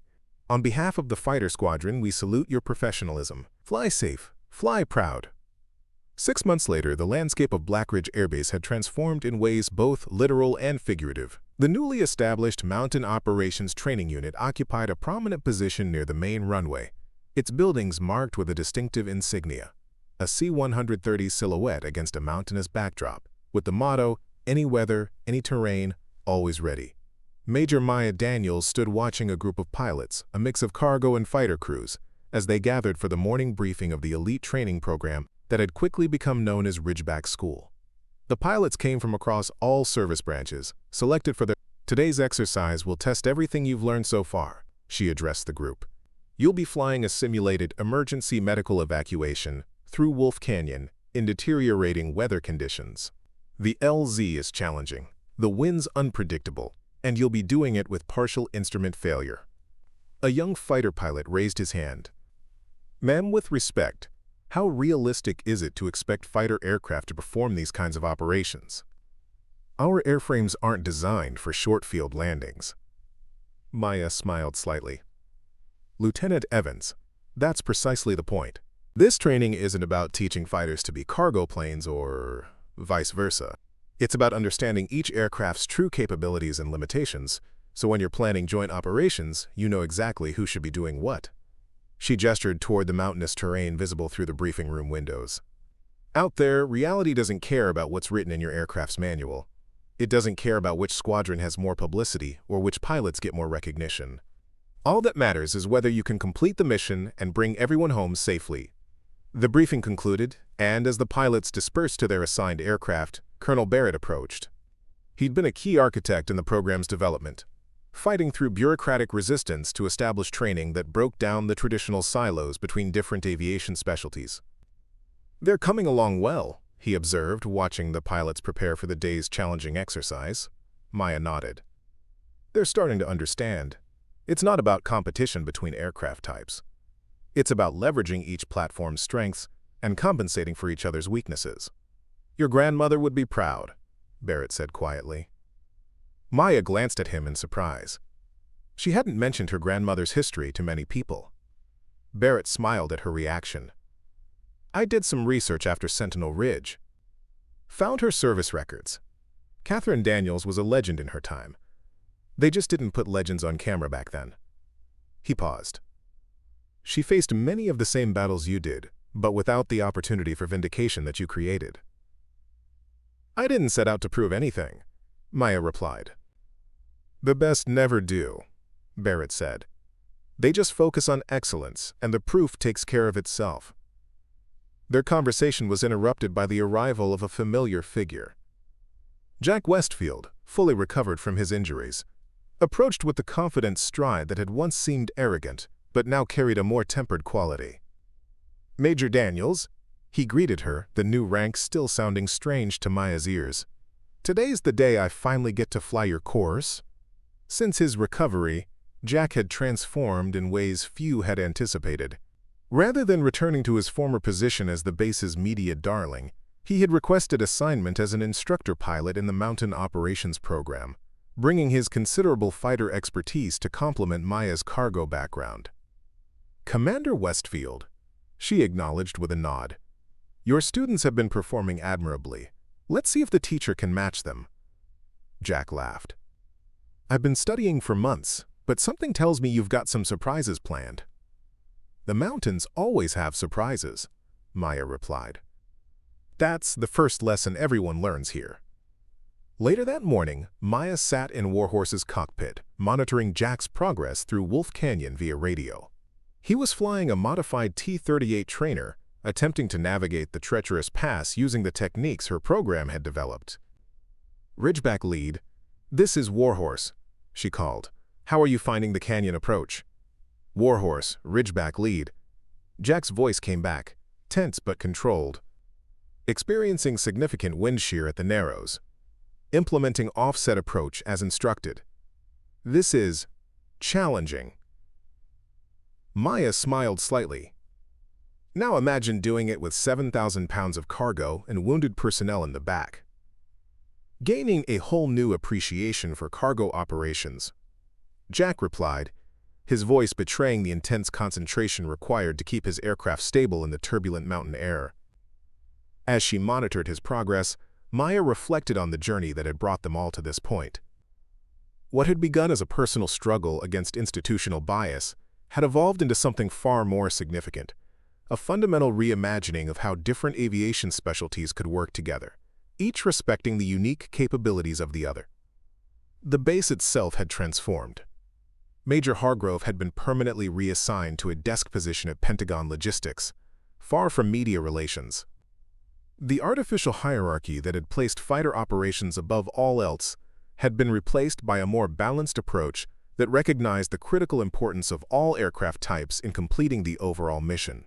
"On behalf of the fighter squadron, we salute your professionalism. Fly safe, fly proud." 6 months later, the landscape of Blackridge Air Base had transformed in ways both literal and figurative. The newly established Mountain Operations Training Unit occupied a prominent position near the main runway, its buildings marked with a distinctive insignia, a C-130 silhouette against a mountainous backdrop, with the motto, "Any weather, any terrain, always ready." Major Maya Daniels stood watching a group of pilots, a mix of cargo and fighter crews, as they gathered for the morning briefing of the elite training program that had quickly become known as Ridgeback School. The pilots came from across all service branches, selected for their "Today's exercise will test everything you've learned so far," she addressed the group. "You'll be flying a simulated emergency medical evacuation through Wolf Canyon in deteriorating weather conditions. The LZ is challenging, the wind's unpredictable, and you'll be doing it with partial instrument failure." A young fighter pilot raised his hand. "Ma'am, with respect, how realistic is it to expect fighter aircraft to perform these kinds of operations? Our airframes aren't designed for short-field landings." Maya smiled slightly. "Lieutenant Evans, that's precisely the point. This training isn't about teaching fighters to be cargo planes or vice versa. It's about understanding each aircraft's true capabilities and limitations, so when you're planning joint operations, you know exactly who should be doing what." She gestured toward the mountainous terrain visible through the briefing room windows. "Out there, reality doesn't care about what's written in your aircraft's manual. It doesn't care about which squadron has more publicity or which pilots get more recognition. All that matters is whether you can complete the mission and bring everyone home safely." The briefing concluded, and as the pilots dispersed to their assigned aircraft, Colonel Barrett approached. He'd been a key architect in the program's development, fighting through bureaucratic resistance to establish training that broke down the traditional silos between different aviation specialties. "They're coming along well," he observed, watching the pilots prepare for the day's challenging exercise. Maya nodded. "They're starting to understand. It's not about competition between aircraft types. It's about leveraging each platform's strengths and compensating for each other's weaknesses." "Your grandmother would be proud," Barrett said quietly. Maya glanced at him in surprise. She hadn't mentioned her grandmother's history to many people. Barrett smiled at her reaction. "I did some research after Sentinel Ridge. Found her service records. Catherine Daniels was a legend in her time. They just didn't put legends on camera back then." He paused. "She faced many of the same battles you did, but without the opportunity for vindication that you created." "I didn't set out to prove anything," Maya replied. "The best never do," Barrett said. "They just focus on excellence, and the proof takes care of itself." Their conversation was interrupted by the arrival of a familiar figure. Jack Westfield, fully recovered from his injuries, approached with the confident stride that had once seemed arrogant, but now carried a more tempered quality. "Major Daniels," he greeted her, the new rank still sounding strange to Maya's ears. "Today's the day I finally get to fly your course." Since his recovery, Jack had transformed in ways few had anticipated. Rather than returning to his former position as the base's media darling, he had requested assignment as an instructor pilot in the Mountain Operations Program, bringing his considerable fighter expertise to complement Maya's cargo background. "Commander Westfield," she acknowledged with a nod. "Your students have been performing admirably. Let's see if the teacher can match them." Jack laughed. "I've been studying for months, but something tells me you've got some surprises planned." "The mountains always have surprises," Maya replied. "That's the first lesson everyone learns here." Later that morning, Maya sat in Warhorse's cockpit, monitoring Jack's progress through Wolf Canyon via radio. He was flying a modified T-38 trainer, attempting to navigate the treacherous pass using the techniques her program had developed. "Ridgeback lead, this is Warhorse," she called. "How are you finding the canyon approach?" "Warhorse, Ridgeback lead." Jack's voice came back, tense but controlled. "Experiencing significant wind shear at the Narrows. Implementing offset approach as instructed. This is challenging." Maya smiled slightly. "Now imagine doing it with 7,000 pounds of cargo and wounded personnel in the back. Gaining a whole new appreciation for cargo operations." Jack replied, his voice betraying the intense concentration required to keep his aircraft stable in the turbulent mountain air. As she monitored his progress, Maya reflected on the journey that had brought them all to this point. What had begun as a personal struggle against institutional bias had evolved into something far more significant, a fundamental reimagining of how different aviation specialties could work together, each respecting the unique capabilities of the other. The base itself had transformed. Major Hargrove had been permanently reassigned to a desk position at Pentagon Logistics, far from media relations. The artificial hierarchy that had placed fighter operations above all else had been replaced by a more balanced approach that recognized the critical importance of all aircraft types in completing the overall mission.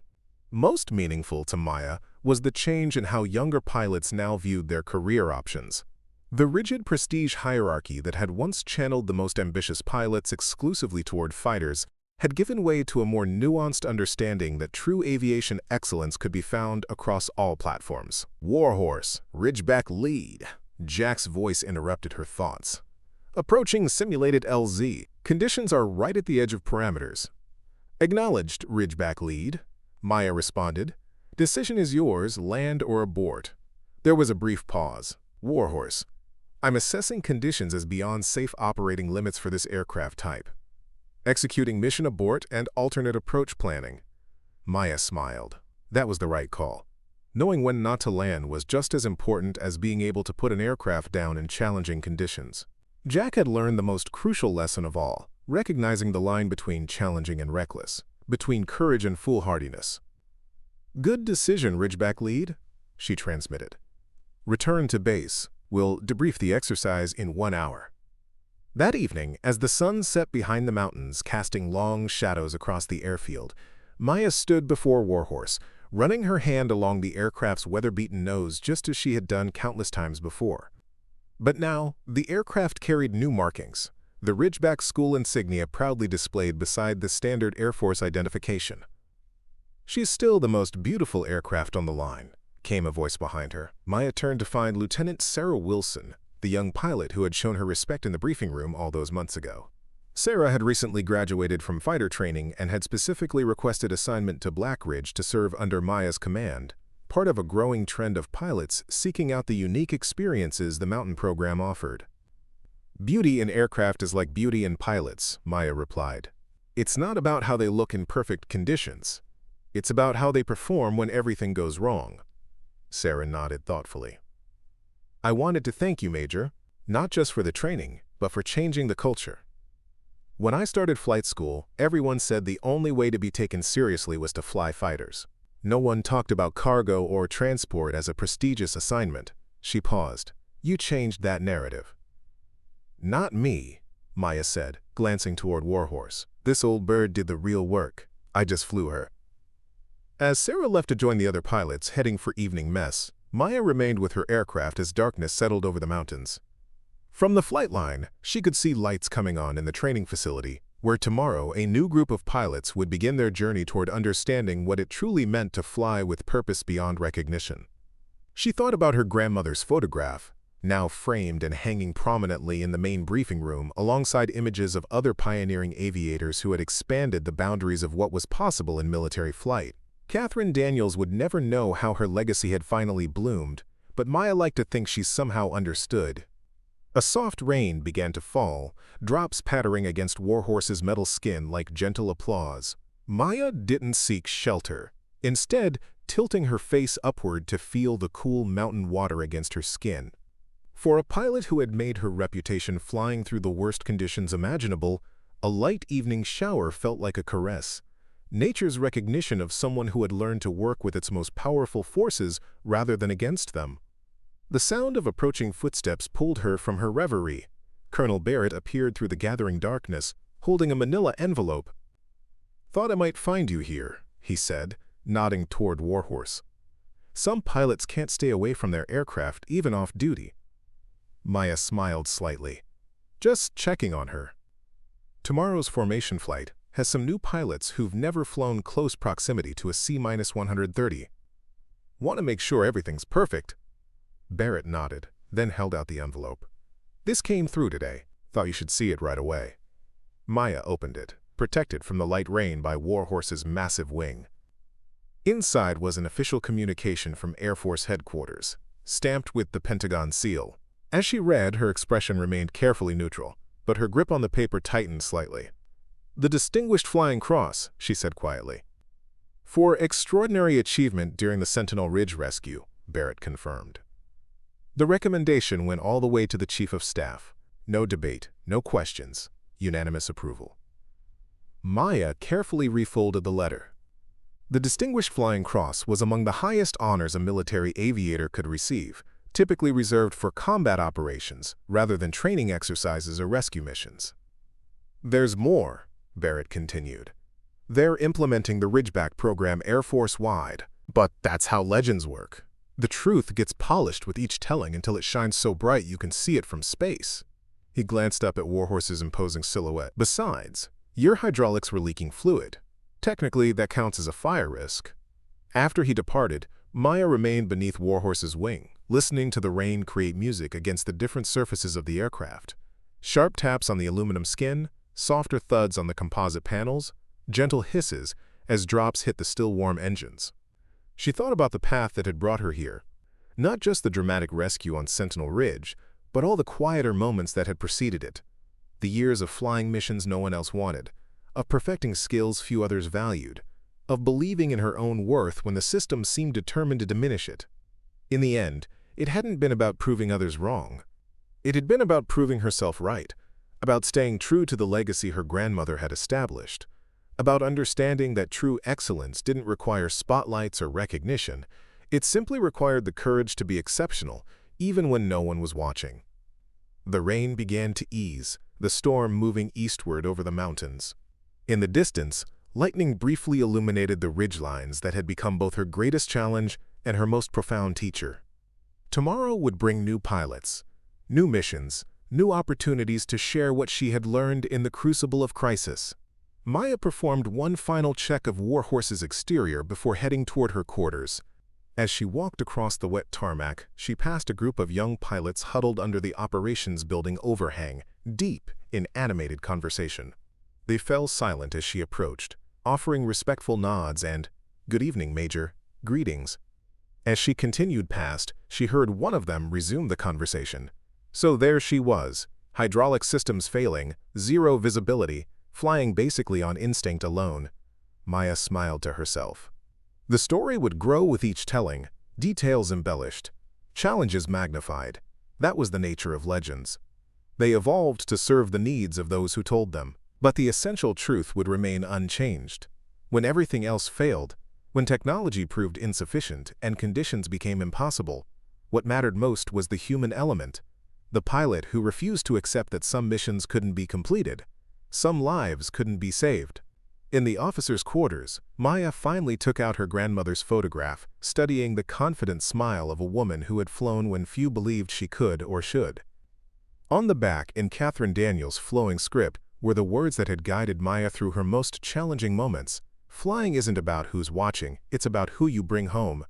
Most meaningful to Maya was the change in how younger pilots now viewed their career options. The rigid prestige hierarchy that had once channeled the most ambitious pilots exclusively toward fighters had given way to a more nuanced understanding that true aviation excellence could be found across all platforms. Warhorse, Ridgeback lead. Jack's voice interrupted her thoughts. Approaching simulated LZ, conditions are right at the edge of parameters. Acknowledged, Ridgeback lead. Maya responded. Decision is yours, land or abort. There was a brief pause. Warhorse. I'm assessing conditions as beyond safe operating limits for this aircraft type. Executing mission abort and alternate approach planning. Maya smiled. That was the right call. Knowing when not to land was just as important as being able to put an aircraft down in challenging conditions. Jack had learned the most crucial lesson of all, recognizing the line between challenging and reckless, between courage and foolhardiness. Good decision, Ridgeback lead, she transmitted. Return to base. We'll debrief the exercise in 1 hour. That evening, as the sun set behind the mountains, casting long shadows across the airfield, Maya stood before Warhorse, running her hand along the aircraft's weather-beaten nose just as she had done countless times before. But now, the aircraft carried new markings, the Ridgeback School insignia proudly displayed beside the standard Air Force identification. She's still the most beautiful aircraft on the line, came a voice behind her. Maya turned to find Lieutenant Sarah Wilson, the young pilot who had shown her respect in the briefing room all those months ago. Sarah had recently graduated from fighter training and had specifically requested assignment to Blackridge to serve under Maya's command, part of a growing trend of pilots seeking out the unique experiences the Mountain program offered. Beauty in aircraft is like beauty in pilots, Maya replied. It's not about how they look in perfect conditions. It's about how they perform when everything goes wrong. Sarah nodded thoughtfully. I wanted to thank you, Major, not just for the training, but for changing the culture. When I started flight school, everyone said the only way to be taken seriously was to fly fighters. No one talked about cargo or transport as a prestigious assignment. She paused. You changed that narrative. Not me, Maya said, glancing toward Warhorse. This old bird did the real work. I just flew her. As Sarah left to join the other pilots heading for evening mess, Maya remained with her aircraft as darkness settled over the mountains. From the flight line, she could see lights coming on in the training facility, where tomorrow a new group of pilots would begin their journey toward understanding what it truly meant to fly with purpose beyond recognition. She thought about her grandmother's photograph, now framed and hanging prominently in the main briefing room alongside images of other pioneering aviators who had expanded the boundaries of what was possible in military flight. Catherine Daniels would never know how her legacy had finally bloomed, but Maya liked to think she somehow understood. A soft rain began to fall, drops pattering against Warhorse's metal skin like gentle applause. Maya didn't seek shelter, instead tilting her face upward to feel the cool mountain water against her skin. For a pilot who had made her reputation flying through the worst conditions imaginable, a light evening shower felt like a caress. Nature's recognition of someone who had learned to work with its most powerful forces rather than against them. The sound of approaching footsteps pulled her from her reverie. Colonel Barrett appeared through the gathering darkness, holding a manila envelope. Thought I might find you here, he said, nodding toward Warhorse. Some pilots can't stay away from their aircraft even off duty. Maya smiled slightly. Just checking on her. Tomorrow's formation flight has some new pilots who've never flown close proximity to a C-130. Want to make sure everything's perfect. Barrett nodded, then held out the envelope. This came through today. Thought you should see it right away. Maya opened it, protected from the light rain by Warhorse's massive wing. Inside was an official communication from Air Force headquarters, stamped with the Pentagon seal. As she read, her expression remained carefully neutral, but her grip on the paper tightened slightly. "The Distinguished Flying Cross," she said quietly. "For extraordinary achievement during the Sentinel Ridge rescue," Barrett confirmed. The recommendation went all the way to the Chief of Staff. No debate, no questions, unanimous approval. Maya carefully refolded the letter. The Distinguished Flying Cross was among the highest honors a military aviator could receive, typically reserved for combat operations rather than training exercises or rescue missions. "There's more," Barrett continued. "They're implementing the Ridgeback program Air Force-wide, but that's how legends work. The truth gets polished with each telling until it shines so bright you can see it from space." He glanced up at Warhorse's imposing silhouette. "Besides, your hydraulics were leaking fluid. Technically, that counts as a fire risk." After he departed, Maya remained beneath Warhorse's wing, listening to the rain create music against the different surfaces of the aircraft. Sharp taps on the aluminum skin, softer thuds on the composite panels, gentle hisses as drops hit the still warm engines. She thought about the path that had brought her here. Not just the dramatic rescue on Sentinel Ridge, but all the quieter moments that had preceded it. The years of flying missions no one else wanted, of perfecting skills few others valued, of believing in her own worth when the system seemed determined to diminish it. In the end, it hadn't been about proving others wrong. It had been about proving herself right, about staying true to the legacy her grandmother had established, about understanding that true excellence didn't require spotlights or recognition. It simply required the courage to be exceptional, even when no one was watching. The rain began to ease, the storm moving eastward over the mountains. In the distance, lightning briefly illuminated the ridgelines that had become both her greatest challenge and her most profound teacher. Tomorrow would bring new pilots, new missions, new opportunities to share what she had learned in the crucible of crisis. Maya performed one final check of Warhorse's exterior before heading toward her quarters. As she walked across the wet tarmac, she passed a group of young pilots huddled under the operations building overhang, deep in animated conversation. They fell silent as she approached, offering respectful nods and, "Good evening, Major," greetings. As she continued past, she heard one of them resume the conversation. So there she was, hydraulic systems failing, zero visibility, flying basically on instinct alone. Maya smiled to herself. The story would grow with each telling, details embellished, challenges magnified. That was the nature of legends. They evolved to serve the needs of those who told them, but the essential truth would remain unchanged. When everything else failed, when technology proved insufficient and conditions became impossible, what mattered most was the human element, the pilot who refused to accept that some missions couldn't be completed, some lives couldn't be saved. In the officers' quarters, Maya finally took out her grandmother's photograph, studying the confident smile of a woman who had flown when few believed she could or should. On the back, in Catherine Daniels' flowing script, were the words that had guided Maya through her most challenging moments. "Flying isn't about who's watching, it's about who you bring home."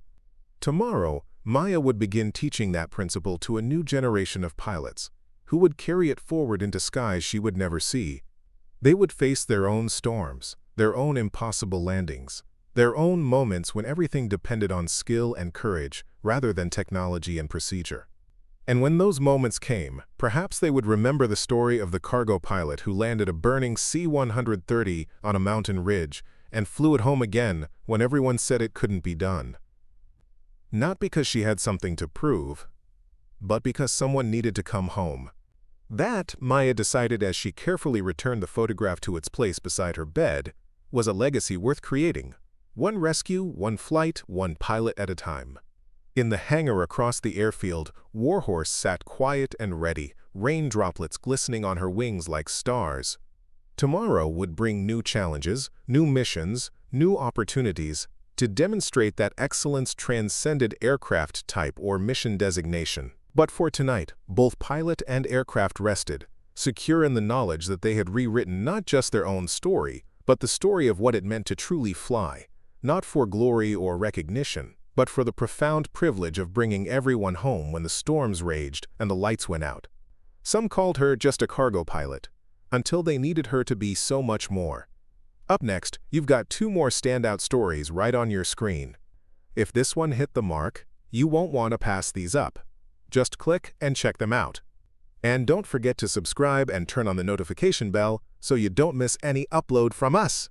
Tomorrow, Maya would begin teaching that principle to a new generation of pilots, who would carry it forward into skies she would never see. They would face their own storms, their own impossible landings, their own moments when everything depended on skill and courage rather than technology and procedure. And when those moments came, perhaps they would remember the story of the cargo pilot who landed a burning C-130 on a mountain ridge and flew it home again when everyone said it couldn't be done. Not because she had something to prove, but because someone needed to come home. That, Maya decided as she carefully returned the photograph to its place beside her bed, was a legacy worth creating. One rescue, one flight, one pilot at a time. In the hangar across the airfield, Warhorse sat quiet and ready, rain droplets glistening on her wings like stars. Tomorrow would bring new challenges, new missions, new opportunities to demonstrate that excellence transcended aircraft type or mission designation. But for tonight, both pilot and aircraft rested, secure in the knowledge that they had rewritten not just their own story, but the story of what it meant to truly fly, not for glory or recognition, but for the profound privilege of bringing everyone home when the storms raged and the lights went out. Some called her just a cargo pilot. until they needed her to be so much more. Up next, you've got 2 more standout stories right on your screen. If this one hit the mark, you won't want to pass these up. Just click and check them out. And don't forget to subscribe and turn on the notification bell so you don't miss any upload from us.